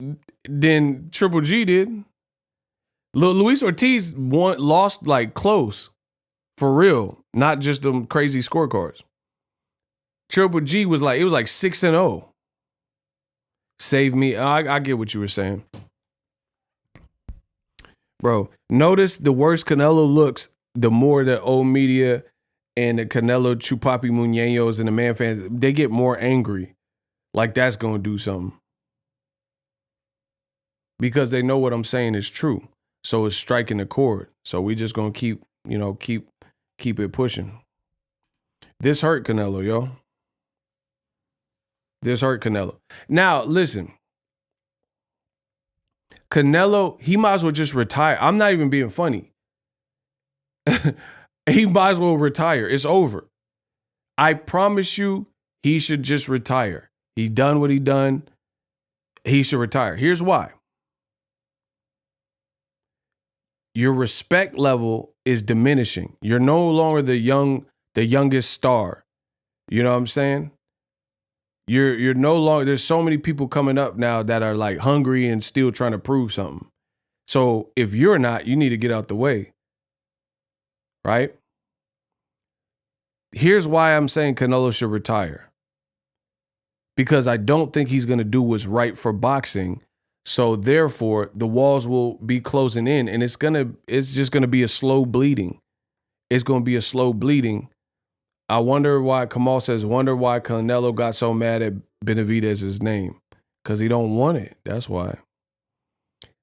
than Triple G did. Luis Ortiz lost like close, for real, not just them crazy scorecards. Triple G was like, it was like 6-0. Save me. I get what you were saying. Bro, notice the worse Canelo looks, the more the old media and the Canelo Chupapi Muñeños and the man fans, they get more angry. Like that's going to do something. Because they know what I'm saying is true. So it's striking a chord. So we just going to keep it pushing. This hurt Canelo, yo. This hurt Canelo. Now, listen. Canelo, he might as well just retire. I'm not even being funny. He might as well retire. It's over. I promise you, he should just retire. He done what he done. He should retire. Here's why. Your respect level is diminishing. You're no longer the youngest star. You know what I'm saying? You're no longer, there's so many people coming up now that are like hungry and still trying to prove something. So if you're not, you need to get out the way. Right? Here's why I'm saying Canelo should retire. Because I don't think he's going to do what's right for boxing. So therefore, the walls will be closing in and it's just going to be a slow bleeding. It's going to be a slow bleeding. I wonder why Kamal says, wonder why Canelo got so mad at Benavidez's name. Because he don't want it. That's why.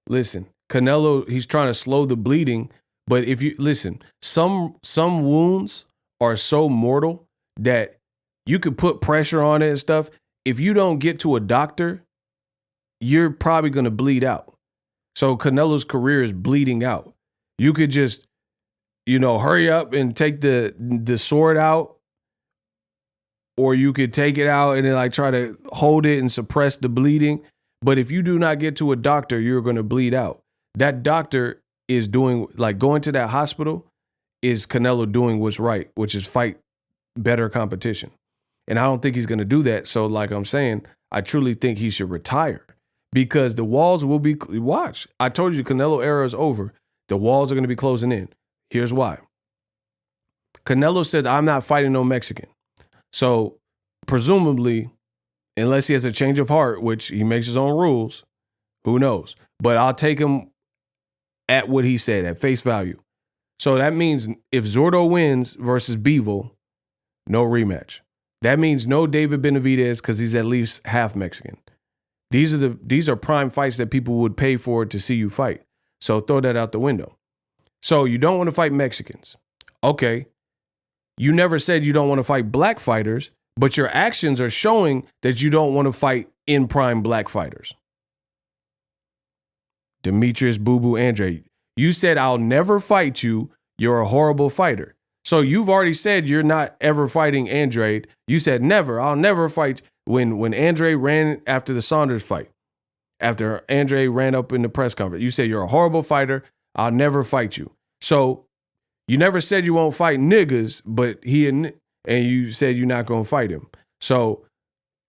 Listen, Canelo, he's trying to slow the bleeding. But if you listen, some wounds are so mortal that you could put pressure on it and stuff. If you don't get to a doctor, you're probably going to bleed out. So Canelo's career is bleeding out. You could just, hurry up and take the sword out, or you could take it out and then like try to hold it and suppress the bleeding. But if you do not get to a doctor, you're going to bleed out. That doctor is doing, like going to that hospital is Canelo doing what's right, which is fight better competition. And I don't think he's going to do that. So like I'm saying, I truly think he should retire because the walls will be, watch. I told you the Canelo era is over. The walls are going to be closing in. Here's why. Canelo said, I'm not fighting no Mexican. So presumably, unless he has a change of heart, which he makes his own rules, who knows? But I'll take him at what he said, at face value. So that means if Zordo wins versus Bivol, no rematch. That means no David Benavidez because he's at least half Mexican. These are prime fights that people would pay for to see you fight. So throw that out the window. So you don't want to fight Mexicans. Okay. You never said you don't want to fight black fighters, but your actions are showing that you don't want to fight in prime black fighters. Demetrius Boo Boo Andre, you said, I'll never fight you. You're a horrible fighter. So you've already said you're not ever fighting Andre. You said never. I'll never fight. When Andre ran after the Saunders fight, after Andre ran up in the press conference, you said you're a horrible fighter. I'll never fight you. So You never said you won't fight niggas, but and you said you're not gonna fight him. So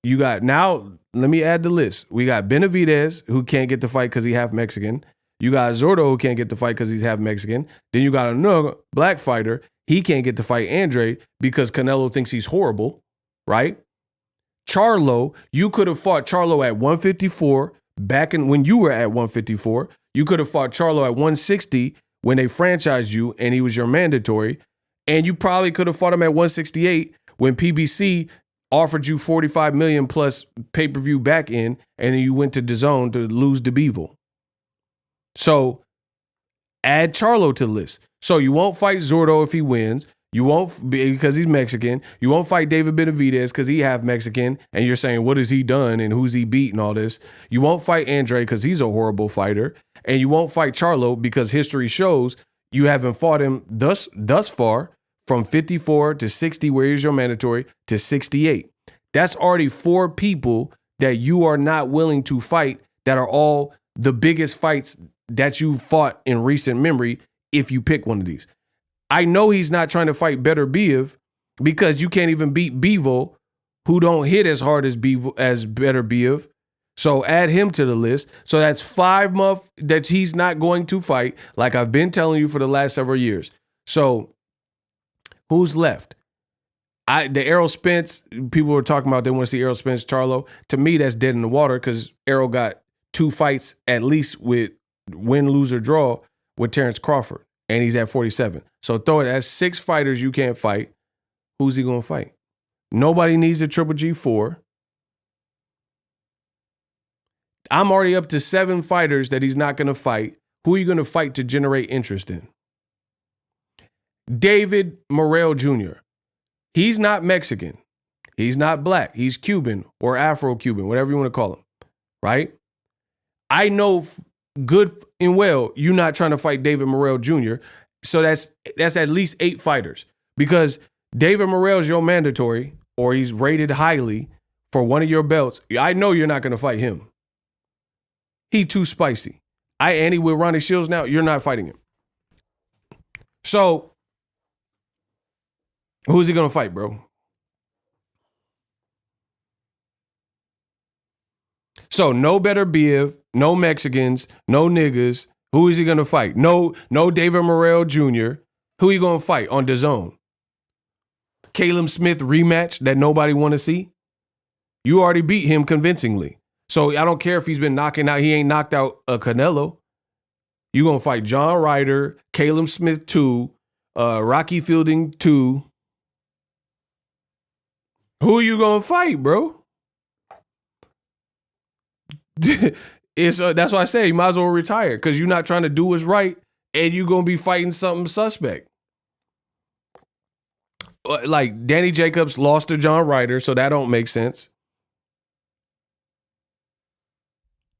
you got now. Let me add the list. We got Benavidez, who can't get the fight because he half Mexican. You got Zordo, who can't get the fight because he's half Mexican. Then you got another black fighter. He can't get to fight Andre because Canelo thinks he's horrible, right? Charlo, you could have fought Charlo at 154 back when you were at 154. You could have fought Charlo at 160 when they franchised you and he was your mandatory. And you probably could have fought him at 168 when PBC offered you 45 million plus pay-per-view back in, and then you went to DAZN to lose to Bivol. So add Charlo to the list. So you won't fight Zordo if he wins. You won't, because he's Mexican. You won't fight David Benavidez because he half Mexican. And you're saying, what has he done and who's he beat and all this? You won't fight Andre because he's a horrible fighter. And you won't fight Charlo because history shows you haven't fought him thus far from 54 to 60, where he's your mandatory, to 68. That's already 4 people that you are not willing to fight that are all the biggest fights that you fought in recent memory if you pick one of these. I know he's not trying to fight Better Biev because you can't even beat Bivol, who don't hit as hard as Better Biev. So add him to the list. So that's 5 months that he's not going to fight, like I've been telling you for the last several years. So who's left? The Errol Spence, people were talking about they want to see Errol Spence, Charlo. To me, that's dead in the water because Errol got 2 fights at least with win, lose, or draw with Terrence Crawford. And he's at 47. So throw it. That's 6 fighters you can't fight. Who's he going to fight? Nobody needs a Triple G4. I'm already up to 7 fighters that he's not going to fight. Who are you going to fight to generate interest in? David Morrell Jr. He's not Mexican. He's not black. He's Cuban or Afro-Cuban, whatever you want to call him, right? I know good and well you're not trying to fight David Morrell Jr., so that's at least 8 fighters because David Morrell's your mandatory or he's rated highly for one of your belts. I know you're not going to fight him. He too spicy. And he with Ronnie Shields now, you're not fighting him. So who's he going to fight, bro? So no Better Biev, no Mexicans, no niggas. Who is he going to fight? No David Morrell Jr. Who he going to fight on DAZN? Caleb Smith rematch that nobody want to see? You already beat him convincingly. So I don't care if he's been knocking out. He ain't knocked out a Canelo. You going to fight John Ryder, Caleb Smith 2, Rocky Fielding 2. Who are you going to fight, bro? That's why I say you might as well retire because you're not trying to do what's right and you're going to be fighting something suspect. Like Danny Jacobs lost to John Ryder, so that don't make sense.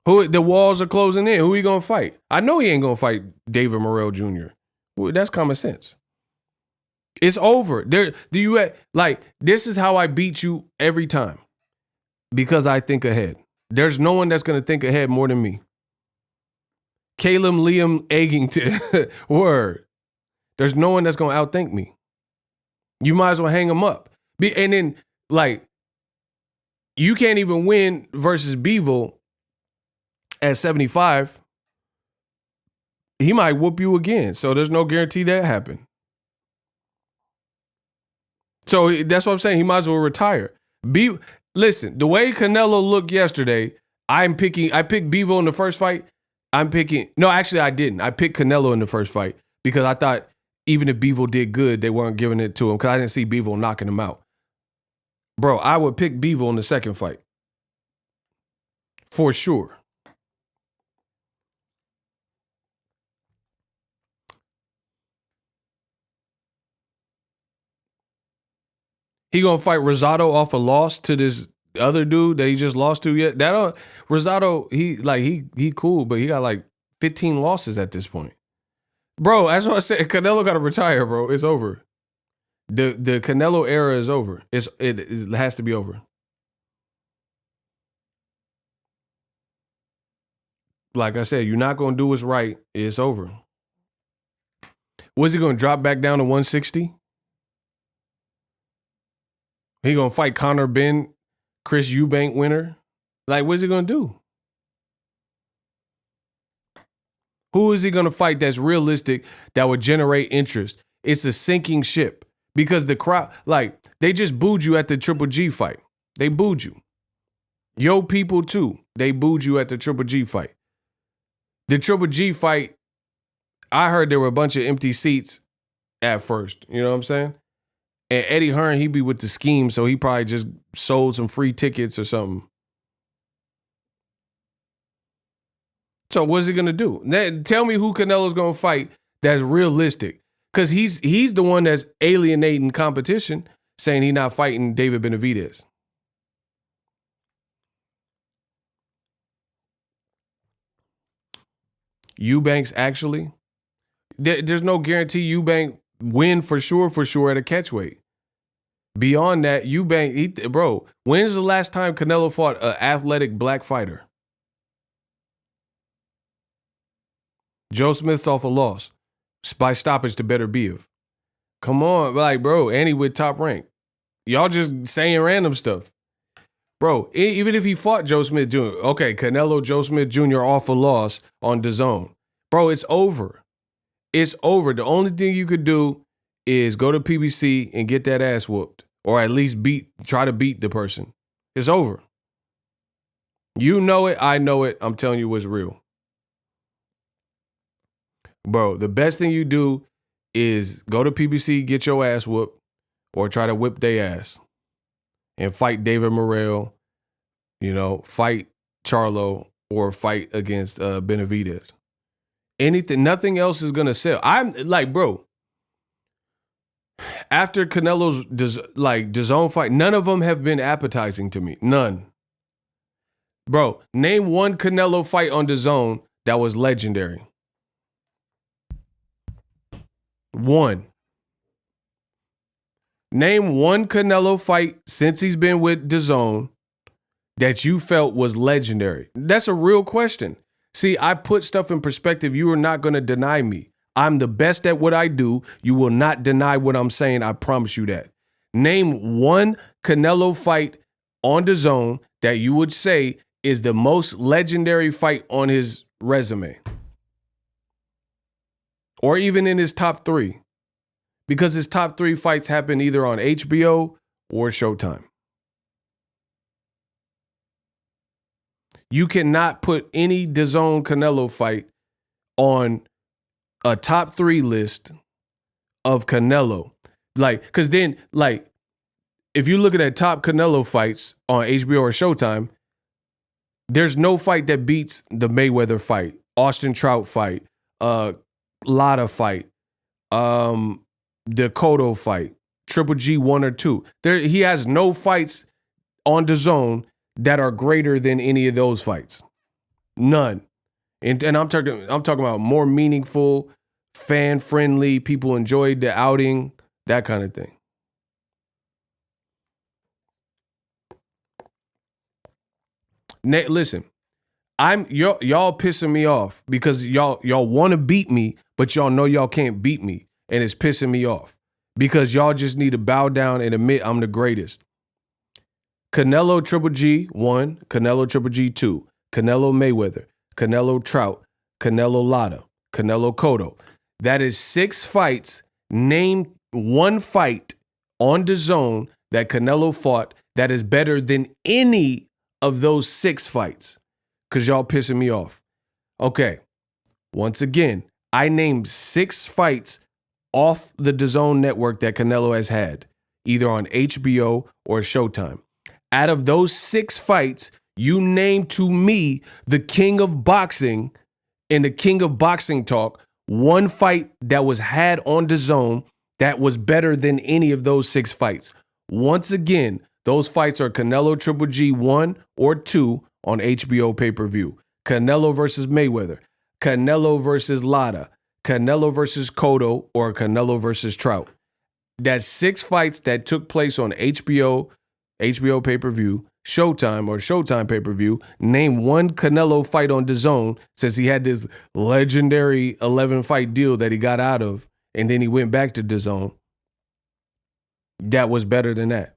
The walls are closing in. Who are you going to fight? I know he ain't going to fight David Morrell Jr. Well, that's common sense. It's over. This is how I beat you every time because I think ahead. There's no one that's going to think ahead more than me. Caleb Liam Eggington. Word. There's no one that's going to outthink me. You might as well hang him up. And then, you can't even win versus Bivol at 75. He might whoop you again. So there's no guarantee that happened. So that's what I'm saying. He might as well retire. Listen, the way Canelo looked yesterday, I picked Bivol in the first fight. I didn't. I picked Canelo in the first fight because I thought even if Bivol did good, they weren't giving it to him because I didn't see Bivol knocking him out. Bro, I would pick Bivol in the second fight. For sure. He gonna fight Rosado off a loss to this other dude that he just lost to yet? Rosado, he cool, but he got 15 losses at this point. Bro, that's what I said. Canelo gotta retire, bro. It's over. The Canelo era is over. It has to be over. Like I said, you're not gonna do what's right. It's over. Was he going to drop back down to 160? He going to fight Conor Benn, Chris Eubank winner? Like, what's he going to do? Who is he going to fight that's realistic that would generate interest? It's a sinking ship because the crowd, like, they just booed you at the Triple G fight. They booed you. Yo people too. They booed you at the Triple G fight. The Triple G fight, I heard there were a bunch of empty seats at first. You know what I'm saying? And Eddie Hearn, he be with the scheme, so he probably just sold some free tickets or something. So what's he going to do? Tell me who Canelo's going to fight that's realistic. Because he's the one that's alienating competition, saying he's not fighting David Benavidez. Eubanks actually, there's no guarantee Eubank win for sure at a catchweight. Beyond that, Eubank, bro, when's the last time Canelo fought an athletic black fighter? Joe Smith's off a loss by stoppage to Better Biev. Come on, like, bro, and he with Top Rank. Y'all just saying random stuff. Bro, even if he fought Joe Smith Jr., okay, Canelo, Joe Smith Jr. off a loss on DAZN. Bro, it's over. It's over. The only thing you could do is go to PBC and get that ass whooped. Or at least try to beat the person. It's over. You know it, I know it. I'm telling you what's real. Bro, the best thing you do is go to PBC, get your ass whooped, or try to whip their ass. And fight David Morrell, fight Charlo, or fight against Benavidez. Nothing else is going to sell. I'm like, bro, after Canelo's DAZN fight, none of them have been appetizing to me. None. Bro, name one Canelo fight on DAZN that was legendary. One. Name one Canelo fight since he's been with DAZN that you felt was legendary. That's a real question. See, I put stuff in perspective. You are not going to deny me. I'm the best at what I do. You will not deny what I'm saying. I promise you that. Name one Canelo fight on DAZN that you would say is the most legendary fight on his resume. Or even in his top 3. Because his top 3 fights happen either on HBO or Showtime. You cannot put any DAZN Canelo fight on a top 3 list of Canelo. Because then, if you look at that top Canelo fights on HBO or Showtime, there's no fight that beats the Mayweather fight, Austin Trout fight, Lotta fight, the Cotto fight, Triple G 1 or 2. He has no fights on DAZN that are greater than any of those fights. None. And I'm talking about more meaningful, fan-friendly, people enjoyed the outing, that kind of thing. Listen, y'all pissing me off because y'all want to beat me, but y'all know y'all can't beat me. And it's pissing me off because y'all just need to bow down and admit I'm the greatest. Canelo Triple G 1, Canelo Triple G 2, Canelo Mayweather, Canelo Trout, Canelo Lotta, Canelo Cotto. That is 6 fights. Name one fight on DAZN that Canelo fought that is better than any of those 6 fights because y'all pissing me off. Okay, once again, I named 6 fights off the DAZN network that Canelo has had, either on HBO or Showtime. Out of those 6 fights, you named to me the king of boxing and the king of boxing talk, one fight that was had on DAZN that was better than any of those 6 fights. Once again, those fights are Canelo Triple G 1 or 2 on HBO pay-per-view. Canelo versus Mayweather, Canelo versus Lotta, Canelo versus Cotto, or Canelo versus Trout. That's 6 fights that took place on HBO pay-per-view, Showtime or Showtime pay-per-view. Name one Canelo fight on DAZN since he had this legendary 11-fight deal that he got out of and then he went back to DAZN. That was better than that.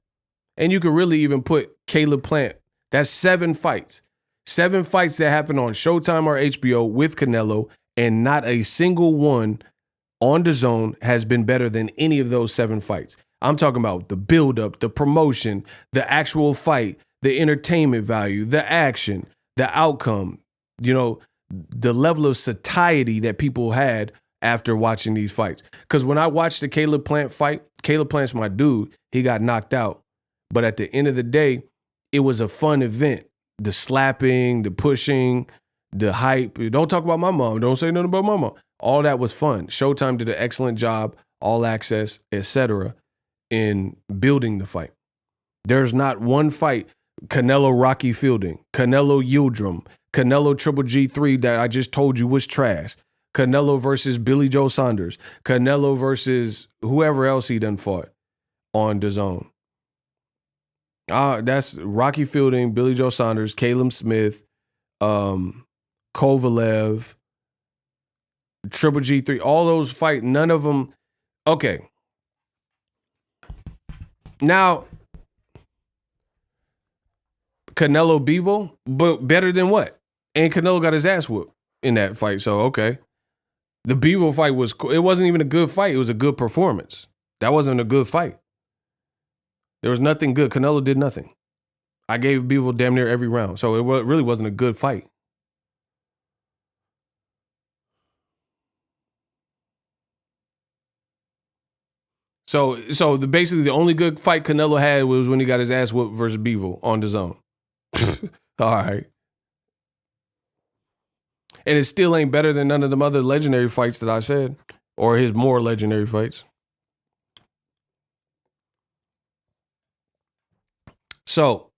And you could really even put Caleb Plant. That's 7 fights. 7 fights that happened on Showtime or HBO with Canelo, and not a single one on DAZN has been better than any of those 7 fights. I'm talking about the buildup, the promotion, the actual fight, the entertainment value, the action, the outcome, you know, the level of satiety that people had after watching these fights. Because when I watched the Caleb Plant fight, Caleb Plant's my dude. He got knocked out. But at the end of the day, it was a fun event. The slapping, the pushing, the hype. Don't talk about my mom. Don't say nothing about my mom. All that was fun. Showtime did an excellent job, All Access, etc., in building the fight. There's not one fight, Canelo Rocky Fielding, Canelo Yildirim, Canelo Triple G3 that I just told you was trash, Canelo versus Billy Joe Saunders, Canelo versus whoever else he done fought on DAZN. That's Rocky Fielding, Billy Joe Saunders, Caleb Smith, Kovalev, Triple G3, all those fights, none of them. Okay. Now, Canelo Bivol, but better than what? And Canelo got his ass whooped in that fight. So, okay. The Bivol fight it wasn't even a good fight. It was a good performance. That wasn't a good fight. There was nothing good. Canelo did nothing. I gave Bivol damn near every round. So it really wasn't a good fight. So basically the only good fight Canelo had was when he got his ass whooped versus Bivol on DAZN. All right. And it still ain't better than none of them other legendary fights that I said, or his more legendary fights. So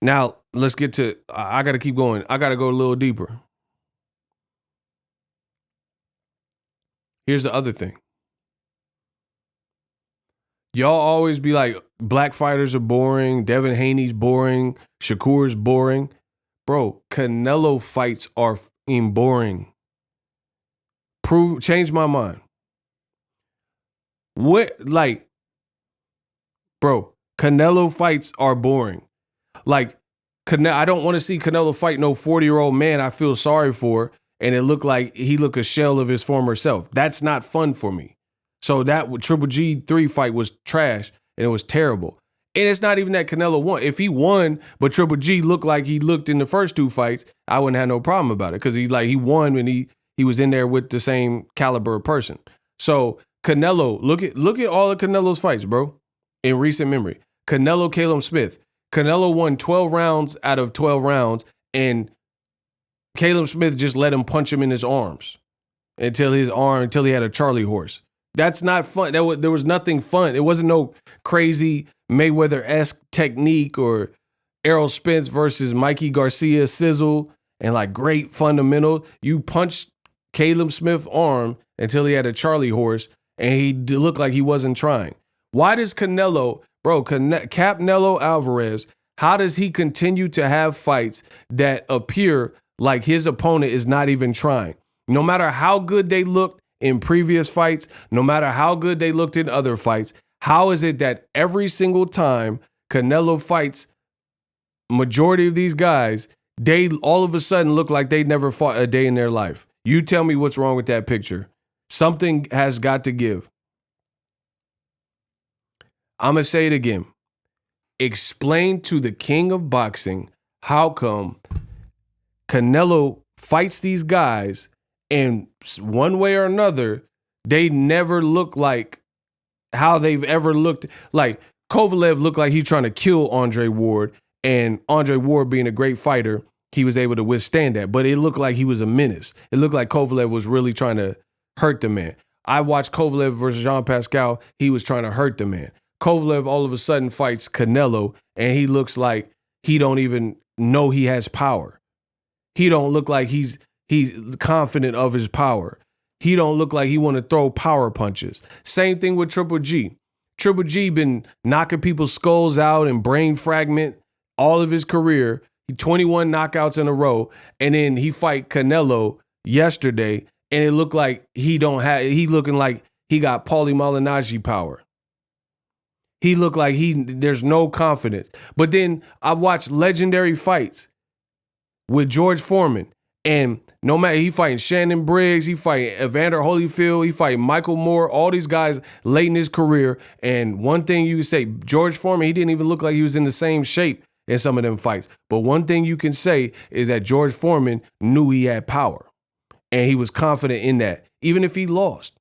now let's get to, I got to keep going. I got to go a little deeper. Here's the other thing. Y'all always be like, black fighters are boring. Devin Haney's boring. Shakur's boring. Bro, Canelo fights are boring. Change my mind. Bro, Canelo fights are boring. Like, I don't want to see Canelo fight no 40-year-old man I feel sorry for, and it looked like he looked a shell of his former self. That's not fun for me. So that Triple G3 fight was trash, and it was terrible. And it's not even that Canelo won. If he won, but Triple G looked like he looked in the first 2 fights, I wouldn't have no problem about it, because he won when he was in there with the same caliber of person. So Canelo, look at all of Canelo's fights, bro, in recent memory. Canelo, Caleb Smith. Canelo won 12 rounds out of 12 rounds, and Caleb Smith just let him punch him in his arms until he had a Charlie horse. That's not fun. There was nothing fun. It wasn't no crazy Mayweather-esque technique or Errol Spence versus Mikey Garcia sizzle and like great fundamental. You punched Caleb Smith's arm until he had a Charlie horse, and he looked like he wasn't trying. Why does Canelo, Canelo Alvarez, how does he continue to have fights that appear like his opponent is not even trying? No matter how good they looked in previous fights, no matter how good they looked in other fights, how is it that every single time Canelo fights majority of these guys, they all of a sudden look like they never fought a day in their life? You tell me what's wrong with that picture. Something has got to give. I'm going to say it again. Explain to the king of boxing how come Canelo fights these guys and one way or another, they never look like how they've ever looked. Like Kovalev looked like he's trying to kill Andre Ward, and Andre Ward being a great fighter, he was able to withstand that. But it looked like he was a menace. It looked like Kovalev was really trying to hurt the man. I watched Kovalev versus Jean Pascal. He was trying to hurt the man. Kovalev all of a sudden fights Canelo, and he looks like he don't even know he has power. He don't look like he's confident of his power. He don't look like he want to throw power punches. Same thing with Triple G. Triple G been knocking people's skulls out and brain fragment all of his career. He 21 knockouts in a row, and then he fight Canelo yesterday, and it looked like he looking like he got Paulie Malignaggi power. He looked like there's no confidence. But then I watched legendary fights with George Foreman. And no matter, he fighting Shannon Briggs, he fighting Evander Holyfield, he fighting Michael Moore, all these guys late in his career. And one thing you can say, George Foreman, he didn't even look like he was in the same shape in some of them fights. But one thing you can say is that George Foreman knew he had power. And he was confident in that, even if he lost.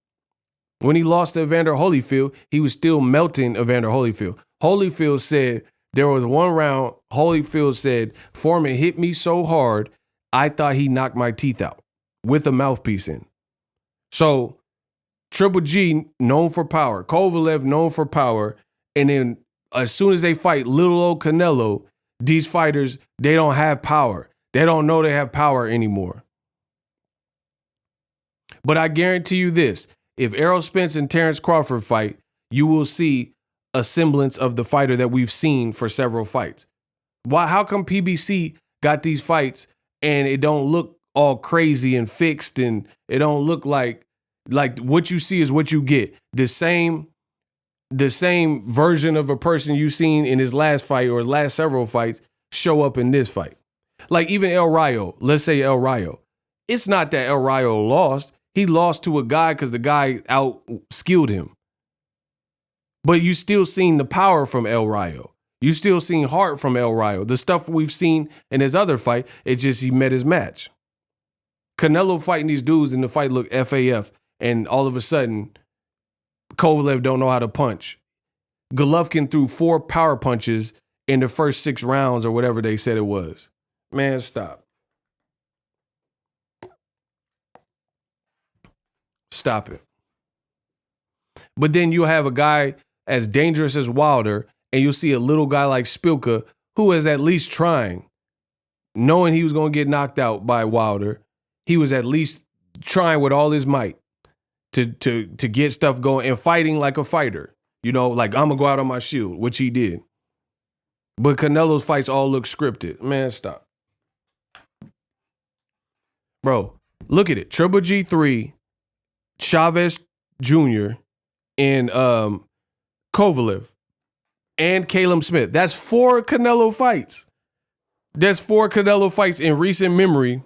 When he lost to Evander Holyfield, he was still melting Evander Holyfield. Holyfield said, there was one round, Holyfield said, Foreman hit me so hard, I thought he knocked my teeth out with a mouthpiece in. So Triple G, known for power. Kovalev, known for power. And then as soon as they fight little old Canelo, these fighters, they don't have power. They don't know they have power anymore. But I guarantee you this. If Errol Spence and Terrence Crawford fight, you will see a semblance of the fighter that we've seen for several fights. Why? How come PBC got these fights and it don't look all crazy and fixed, and it don't look like what you see is what you get? The same version of a person you've seen in his last fight or his last several fights show up in this fight. Like even El Rayo, let's say El Rayo. It's not that El Rayo lost. He lost to a guy because the guy out-skilled him. But you still seen the power from El Rayo. You still seen heart from El Rayo. The stuff we've seen in his other fight, it's just he met his match. Canelo fighting these dudes and the fight looked FAF, and all of a sudden, Kovalev don't know how to punch. Golovkin threw 4 power punches in the first 6 rounds or whatever they said it was. Man, stop. Stop it. But then you have a guy as dangerous as Wilder, and you'll see a little guy like Spilka, who is at least trying. Knowing he was going to get knocked out by Wilder, he was at least trying with all his might to get stuff going and fighting like a fighter. You know, like, I'm going to go out on my shield, which he did. But Canelo's fights all look scripted. Man, stop. Bro, look at it. Triple G3, Chavez Jr., and Kovalev, and Caleb Smith. That's 4 Canelo fights. That's 4 Canelo fights in recent memory.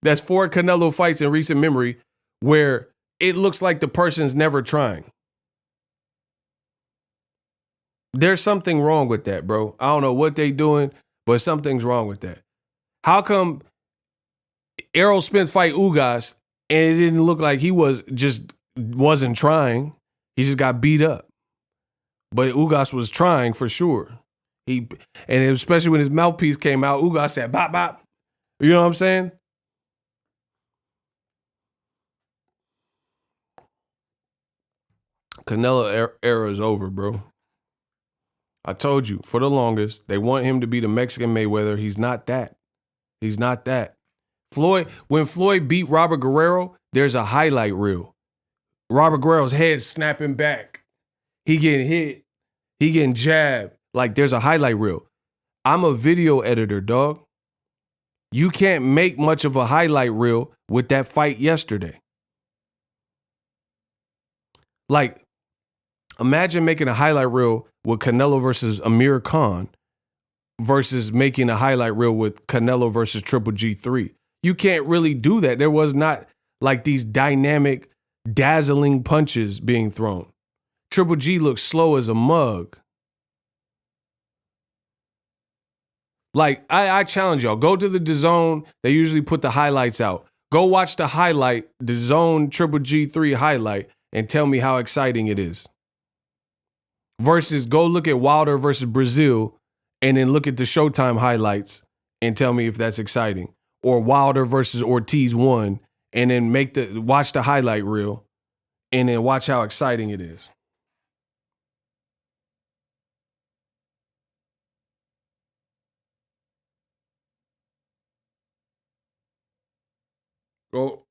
That's 4 Canelo fights in recent memory where it looks like the person's never trying. There's something wrong with that, bro. I don't know what they doing, but something's wrong with that. How come Errol Spence fight Ugas and it didn't look like he wasn't trying? He just got beat up. But Ugas was trying for sure. And especially when his mouthpiece came out, Ugas said, bop, bop. You know what I'm saying? Canelo era is over, bro. I told you, for the longest, they want him to be the Mexican Mayweather. He's not that. He's not that. When Floyd beat Robert Guerrero, there's a highlight reel. Robert Guerrero's head snapping back. He getting hit. He getting jabbed. Like, there's a highlight reel. I'm a video editor, dog. You can't make much of a highlight reel with that fight yesterday. Like, imagine making a highlight reel with Canelo versus Amir Khan versus making a highlight reel with Canelo versus Triple G3. You can't really do that. There was not like these dynamic, dazzling punches being thrown. Triple G looks slow as a mug. Like, I challenge y'all. Go to the DAZN. They usually put the highlights out. Go watch the highlight, the DAZN Triple G3 highlight, and tell me how exciting it is. Versus go look at Wilder versus Brazil and then look at the Showtime highlights and tell me if that's exciting. Or Wilder versus Ortiz 1 and then watch the highlight reel and then watch how exciting it is. Go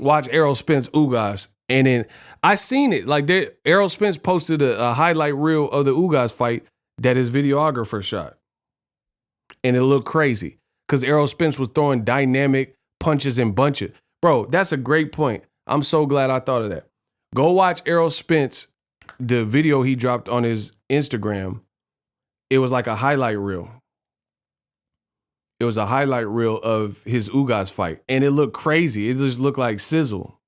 watch Errol Spence Ugas. And then I seen it. Like, Errol Spence posted a highlight reel of the Ugas fight that his videographer shot. And it looked crazy because Errol Spence was throwing dynamic punches and bunches. Bro, that's a great point. I'm so glad I thought of that. Go watch Errol Spence, the video he dropped on his Instagram. It was like a highlight reel. It was a highlight reel of his Ugas fight. And it looked crazy. It just looked like sizzle.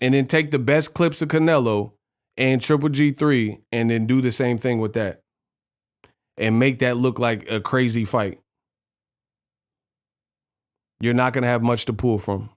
And then take the best clips of Canelo and Triple G3 and then do the same thing with that. And make that look like a crazy fight. You're not going to have much to pull from.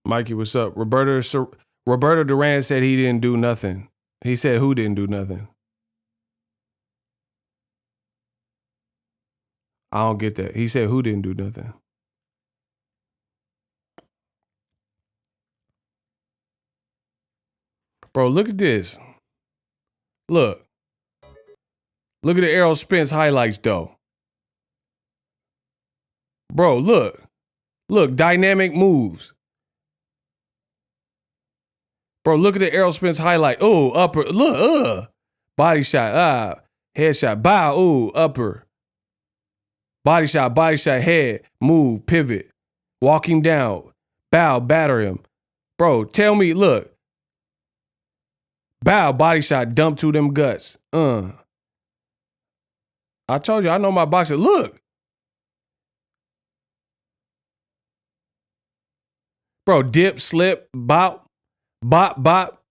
Mikey, what's up? Roberto Duran said he didn't do nothing. He said who didn't do nothing? I don't get that. He said who didn't do nothing? Bro, look at this. Look. Look at the Errol Spence highlights, though. Bro, look. Look, dynamic moves. Bro, look at the Errol Spence highlight. Oh, upper. Look, body shot. Headshot. Bow. Ooh, upper. Body shot, head, move, pivot. Walk him down. Bow, batter him. Bro, tell me, look. Bow, body shot, dump to them guts. I told you, I know my boxing. Look. Bro, dip, slip, bop, bop, bop.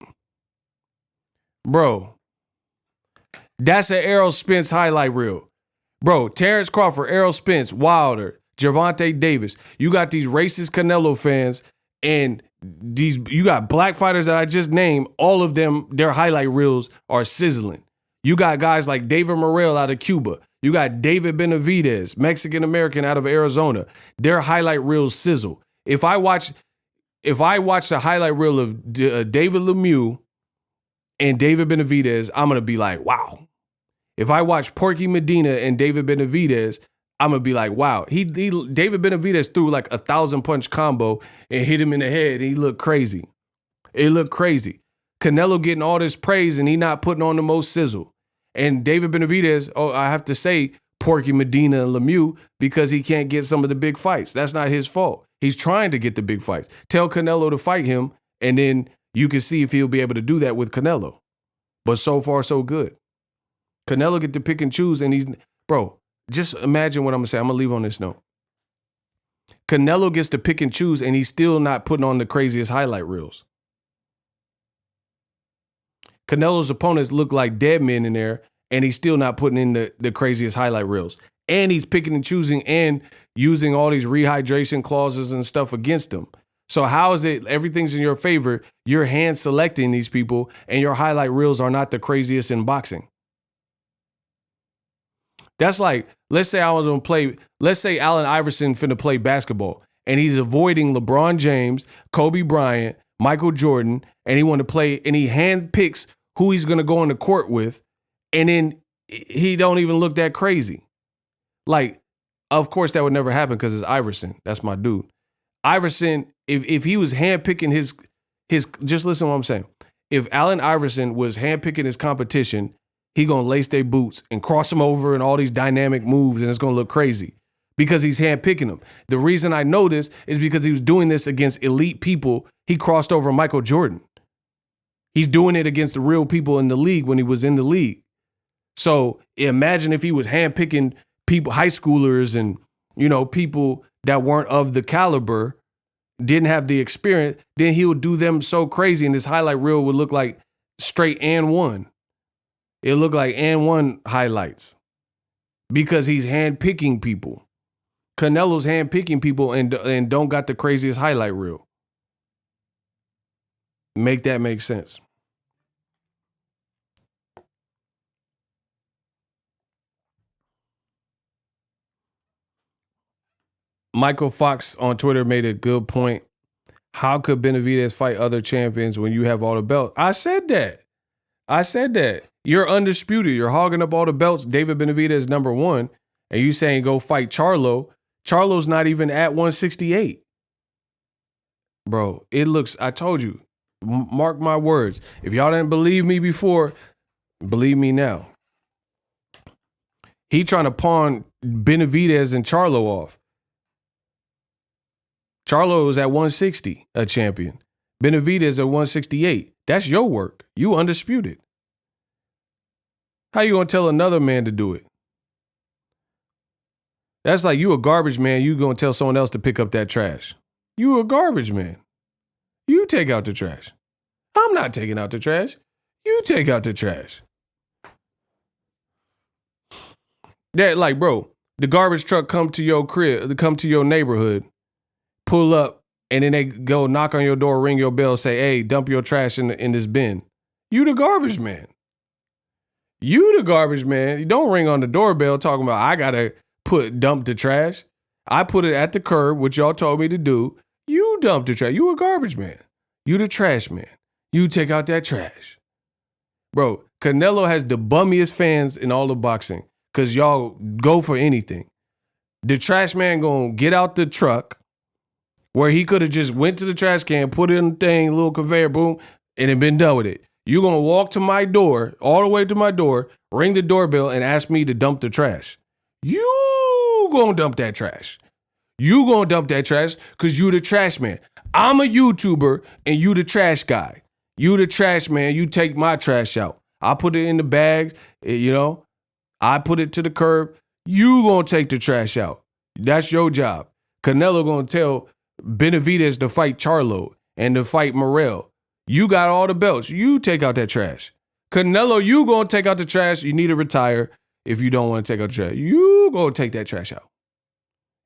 Bro, that's an Errol Spence highlight reel. Bro, Terrence Crawford, Errol Spence, Wilder, Gervonta Davis. You got these racist Canelo fans and you got black fighters that I just named. All of them, their highlight reels are sizzling. You got guys like David Morrell out of Cuba. You got David Benavidez, Mexican-American out of Arizona. Their highlight reels sizzle. If I watch the highlight reel of David Lemieux and David Benavidez, I'm going to be like, wow. If I watch Porky Medina and David Benavidez, I'm going to be like, wow. David Benavidez threw like 1,000-punch combo and hit him in the head, and he looked crazy. It looked crazy. Canelo getting all this praise, and he not putting on the most sizzle. And David Benavidez, I have to say Porky Medina and Lemieux because he can't get some of the big fights. That's not his fault. He's trying to get the big fights. Tell Canelo to fight him, and then you can see if he'll be able to do that with Canelo. But so far, so good. Canelo get to pick and choose, and bro, just imagine what I'm going to say. I'm going to leave on this note. Canelo gets to pick and choose, and he's still not putting on the craziest highlight reels. Canelo's opponents look like dead men in there, and he's still not putting in the craziest highlight reels. And he's picking and choosing and using all these rehydration clauses and stuff against them. So how is it everything's in your favor? You're hand selecting these people, and your highlight reels are not the craziest in boxing. That's like, let's say Allen Iverson finna play basketball and he's avoiding LeBron James, Kobe Bryant, Michael Jordan, and he want to play, and he hand picks who he's going to go on the court with, and then he don't even look that crazy. Like, of course that would never happen because it's Iverson. That's my dude. Iverson, if he was hand picking his, just listen to what I'm saying. If Allen Iverson was hand picking his competition, he gonna lace their boots and cross them over and all these dynamic moves, and it's gonna look crazy because he's handpicking them. The reason I know this is because he was doing this against elite people. He crossed over Michael Jordan. He's doing it against the real people in the league when he was in the league. So imagine if he was handpicking people, high schoolers, and people that weren't of the caliber, didn't have the experience. Then he would do them so crazy, and this highlight reel would look like straight and one. It looked like and one highlights because he's handpicking people. Canelo's handpicking people and don't got the craziest highlight reel. Make that make sense. Michael Fox on Twitter made a good point. How could Benavidez fight other champions when you have all the belts? I said that. You're undisputed. You're hogging up all the belts. David Benavidez number 1. And you saying go fight Charlo. Charlo's not even at 168. Bro, it looks, I told you, mark my words. If y'all didn't believe me before, believe me now. He trying to pawn Benavidez and Charlo off. Charlo was at 160, a champion. Benavidez at 168. That's your work. You undisputed. How you gonna tell another man to do it? That's like you a garbage man. You gonna tell someone else to pick up that trash. You a garbage man. You take out the trash. I'm not taking out the trash. You take out the trash. That like, bro, the garbage truck come to your crib, come to your neighborhood, pull up, and then they go knock on your door, ring your bell, say, hey, dump your trash in this bin. You the garbage man. You the garbage man. You don't ring on the doorbell talking about, I gotta dump the trash. I put it at the curb, which y'all told me to do. You dump the trash. You a garbage man. You the trash man. You take out that trash. Bro, Canelo has the bummiest fans in all of boxing because y'all go for anything. The trash man gonna get out the truck where he could have just went to the trash can, put it in the thing, little conveyor, boom, and then been done with it. You gonna walk to my door, all the way to my door, ring the doorbell, and ask me to dump the trash. You gonna dump that trash. You gonna dump that trash because you the trash man. I'm a YouTuber and you the trash guy. You the trash man. You take my trash out. I put it in the bags, I put it to the curb. You gonna take the trash out. That's your job. Canelo gonna tell Benavidez to fight Charlo and to fight Morrell. You got all the belts. You take out that trash. Canelo, you gonna take out the trash. You need to retire if you don't want to take out the trash. You gonna take that trash out.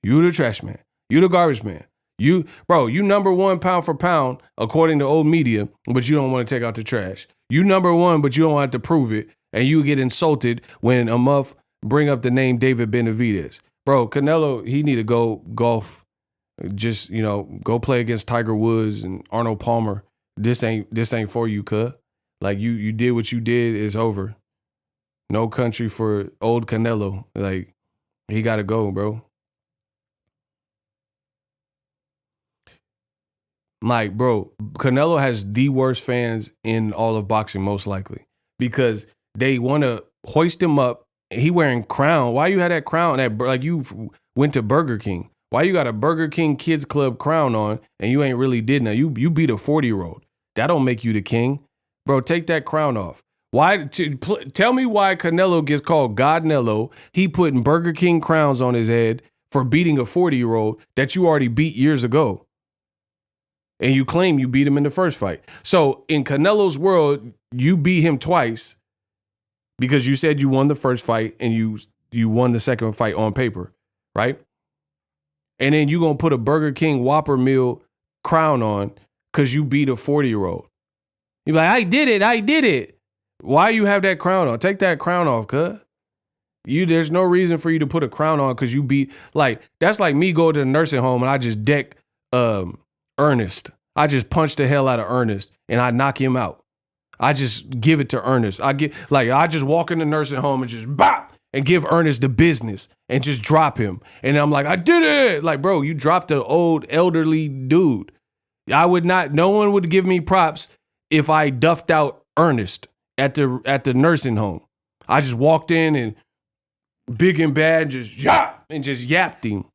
You the trash man. You the garbage man. You number 1 pound for pound, according to old media, but you don't want to take out the trash. You number 1, but you don't have to prove it. And you get insulted when a muff bring up the name David Benavidez. Bro, Canelo, he need to go golf. Just, go play against Tiger Woods and Arnold Palmer. This ain't for you, cuh. Like you did what you did, it's over. No country for old Canelo. Like, he gotta go, bro. Like, bro, Canelo has the worst fans in all of boxing, most likely. Because they want to hoist him up. He wearing crown. Why you had that crown? Like you went to Burger King. Why you got a Burger King Kids Club crown on and you ain't really did nothing? You beat a 40-year-old. That don't make you the king. Bro, take that crown off. Tell me why Canelo gets called Godnello. He putting Burger King crowns on his head for beating a 40-year-old that you already beat years ago. And you claim you beat him in the first fight. So in Canelo's world, you beat him twice because you said you won the first fight and you won the second fight on paper, right? And then you going to put a Burger King Whopper meal crown on because you beat a 40-year-old. You're like, I did it. Why you have that crown on? Take that crown off, cuz. There's no reason for you to put a crown on because you beat, that's like me going to the nursing home and I just deck Ernest. I just punch the hell out of Ernest and I knock him out. I just give it to Ernest. I just walk in the nursing home and just bop and give Ernest the business and just drop him. And I'm like, I did it. Like, bro, you dropped an old elderly dude. No one would give me props if I duffed out Ernest at the nursing home. I just walked in and big and bad, just yapped him.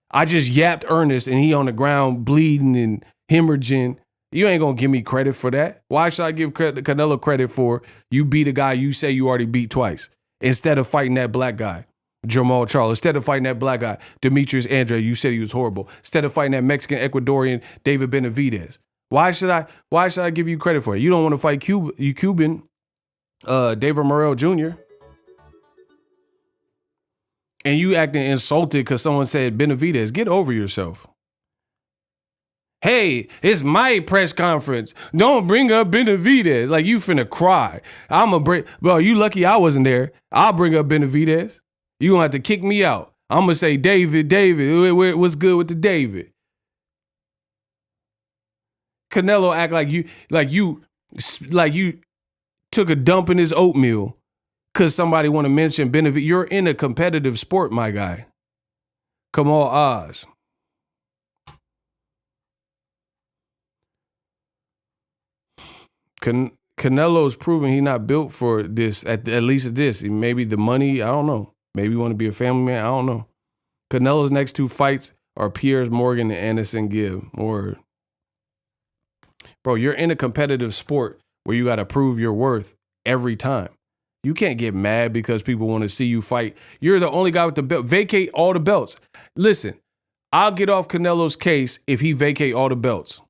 I just yapped Ernest and he on the ground bleeding and hemorrhaging. You ain't gonna give me credit for that. Why should I give Canelo credit for you beat a guy you say you already beat twice instead of fighting that black guy, Jamal Charles, instead of fighting that black guy, Demetrius Andrade, you said he was horrible, instead of fighting that Mexican Ecuadorian David Benavidez. Why should I give you credit for it? You don't want to fight Cuban David Morrell Jr. And you acting insulted because someone said Benavidez. Get over yourself. Hey, it's my press conference. Don't bring up Benavidez. Like, you finna cry. Bro, you lucky I wasn't there. I'll bring up Benavidez. You gonna have to kick me out. I'm gonna say David, what's good with the David? Canelo act like you took a dump in his oatmeal because somebody want to mention benefit. You're in a competitive sport, my guy. Come on, Oz. Canelo's proving he's not built for this, at least this. Maybe the money, I don't know. Maybe you want to be a family man, I don't know. Canelo's next 2 fights are Piers Morgan and Anderson Gibb. Or, bro, you're in a competitive sport where you got to prove your worth every time. You can't get mad because people want to see you fight. You're the only guy with the belt. Vacate all the belts. Listen, I'll get off Canelo's case if he vacate all the belts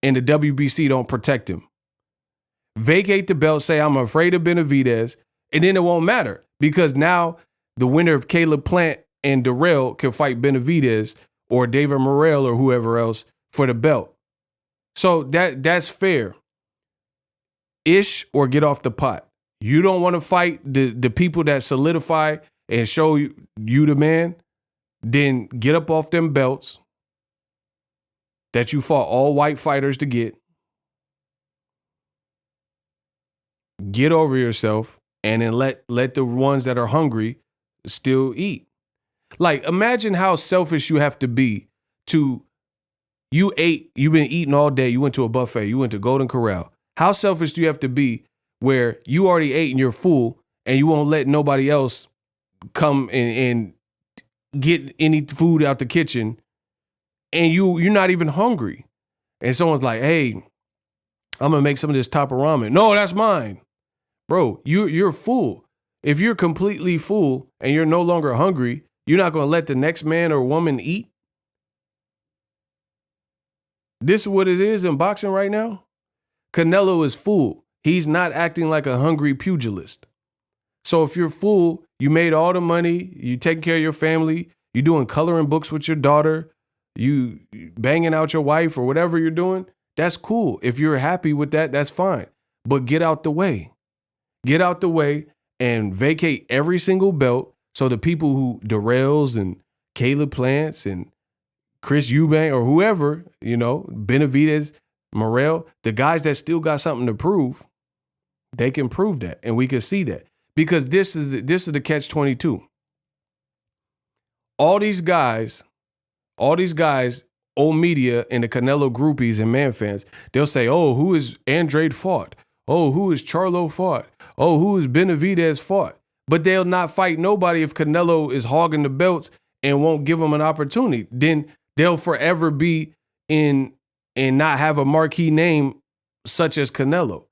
and the WBC don't protect him. Vacate the belt, say I'm afraid of Benavidez, and then it won't matter because now the winner of Caleb Plant and Darrell can fight Benavidez or David Morrell or whoever else for the belt. So that's fair. Ish or get off the pot. You don't want to fight the people that solidify and show you the man, then get up off them belts that you fought all white fighters to get. Get over yourself and then let the ones that are hungry still eat. Like, imagine how selfish you have to be to, you've been eating all day, you went to a buffet, you went to Golden Corral. How selfish do you have to be where you already ate and you're full and you won't let nobody else come and get any food out the kitchen and you're not even hungry. And someone's like, hey, I'm going to make some of this top of ramen. No, that's mine. Bro, you're full. If you're completely full and you're no longer hungry, you're not going to let the next man or woman eat? This is what it is in boxing right now? Canelo is full. He's not acting like a hungry pugilist. So if you're full, you made all the money, you taking care of your family, you doing coloring books with your daughter, you banging out your wife or whatever you're doing, that's cool. If you're happy with that, that's fine. But get out the way. Get out the way and vacate every single belt so the people who Darrells and Caleb Plants and Chris Eubank or whoever, Benavidez, Morrell, the guys that still got something to prove, they can prove that, and we can see that. Because this is the catch-22. All these guys, old media and the Canelo groupies and man fans, they'll say, oh, who is Andrade fought? Oh, who is Charlo fought? Oh, who is Benavidez fought? But they'll not fight nobody if Canelo is hogging the belts and won't give them an opportunity. Then they'll forever be in and not have a marquee name such as Canelo.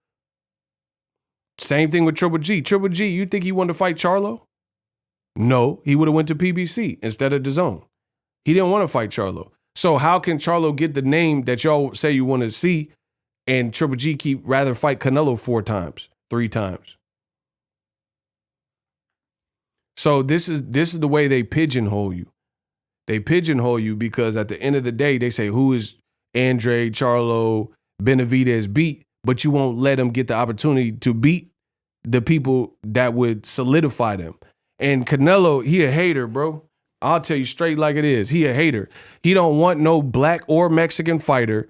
Same thing with Triple G. Triple G, you think he wanted to fight Charlo? No, he would have went to PBC instead of DAZN. He didn't want to fight Charlo. So how can Charlo get the name that y'all say you want to see and Triple G keep rather fight Canelo 4 times, 3 times? So this is the way they pigeonhole you. They pigeonhole you because at the end of the day, they say, who is Andrade, Charlo, Benavidez beat? But you won't let them get the opportunity to beat the people that would solidify them. And Canelo, he a hater, bro. I'll tell you straight like it is. He a hater. He don't want no black or Mexican fighter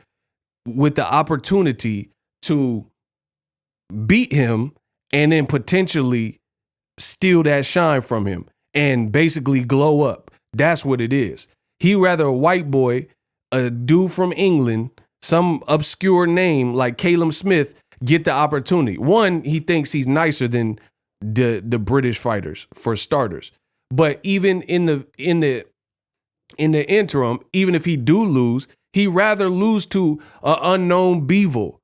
with the opportunity to beat him and then potentially steal that shine from him and basically glow up. That's what it is. He rather a white boy, a dude from England, some obscure name like Caleb Smith get the opportunity. One, he thinks he's nicer than the British fighters, for starters. But even in the interim, even if he do lose, he rather lose to an unknown Beevil.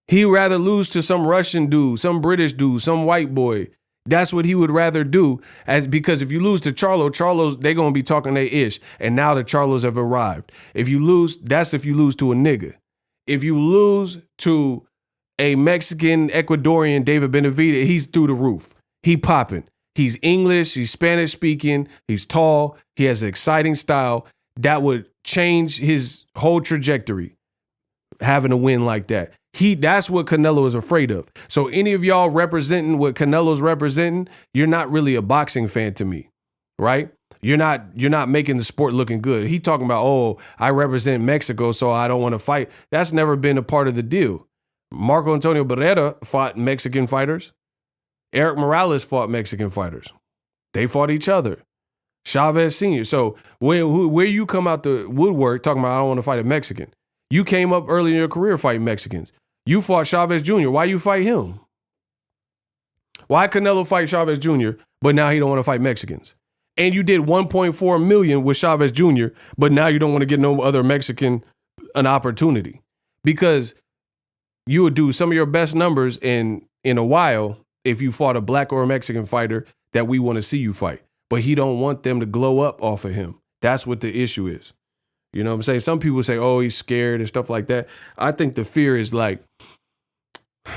He rather lose to some Russian dude, some British dude, some white boy. That's what he would rather do, because if you lose to Charlo's, they're going to be talking their ish. And now the Charlos have arrived. If you lose, that's if you lose to a nigga. If you lose to a Mexican, Ecuadorian David Benavidez, he's through the roof. He popping. He's English. He's Spanish speaking. He's tall. He has an exciting style that would change his whole trajectory, having a win like that. That's what Canelo is afraid of. So any of y'all representing what Canelo's representing, you're not really a boxing fan to me, right? You're not making the sport looking good. He talking about, oh, I represent Mexico, so I don't want to fight. That's never been a part of the deal. Marco Antonio Barrera fought Mexican fighters. Eric Morales fought Mexican fighters. They fought each other. Chavez Sr. So where you come out the woodwork talking about I don't want to fight a Mexican. You came up early in your career fighting Mexicans. You fought Chavez Jr. Why you fight him? Why Canelo fight Chavez Jr., but now he don't want to fight Mexicans? And you did 1.4 million with Chavez Jr., but now you don't want to get no other Mexican an opportunity. Because you would do some of your best numbers in a while if you fought a black or a Mexican fighter that we want to see you fight. But he don't want them to glow up off of him. That's what the issue is. You know what I'm saying? Some people say, oh, he's scared and stuff like that. I think the fear is like,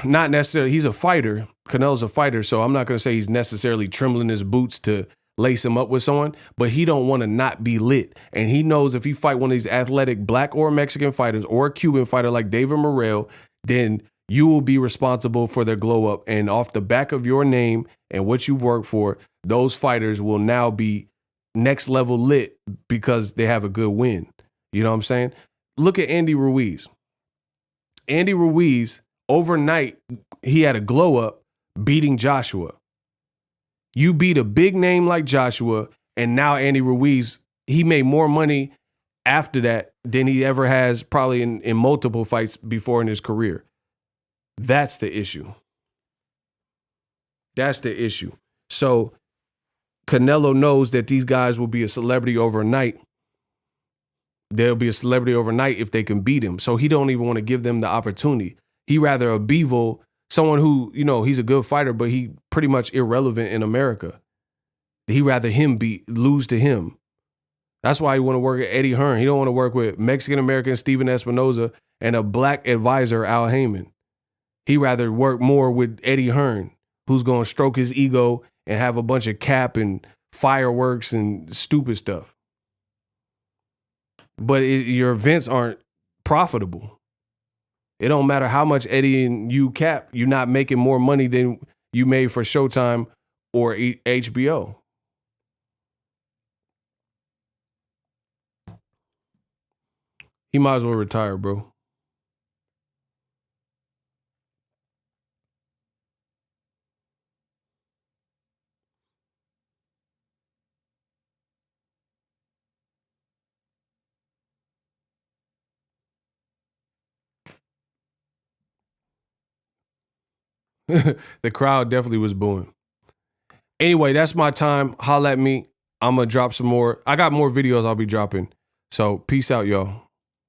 not necessarily, he's a fighter. Canelo's a fighter, so I'm not going to say he's necessarily trembling his boots to lace him up with someone, but he don't want to not be lit. And he knows if he fight one of these athletic black or Mexican fighters or a Cuban fighter like David Morrell, then you will be responsible for their glow up. And off the back of your name and what you've worked for, those fighters will now be next level lit because they have a good win. You know what I'm saying? Look at Andy Ruiz. Andy Ruiz, overnight, he had a glow up beating Joshua. You beat a big name like Joshua, and now Andy Ruiz, he made more money after that than he ever has probably in multiple fights before in his career. That's the issue. That's the issue. So Canelo knows that these guys will be a celebrity overnight. They'll be a celebrity overnight if they can beat him. So he don't even want to give them the opportunity. He rather a Bivol, someone who, you know, he's a good fighter, but he pretty much irrelevant in America. He rather him lose to him. That's why he want to work with Eddie Hearn. He don't want to work with Mexican-American Steven Espinoza and a black advisor, Al Heyman. He rather work more with Eddie Hearn, who's going to stroke his ego and have a bunch of cap and fireworks and stupid stuff. But your events aren't profitable. It don't matter how much Eddie and you cap, you're not making more money than you made for Showtime or HBO. He might as well retire, bro. The crowd definitely was booing. Anyway, that's my time. Holla at me. I'm going to drop some more. I got more videos I'll be dropping. So peace out, y'all.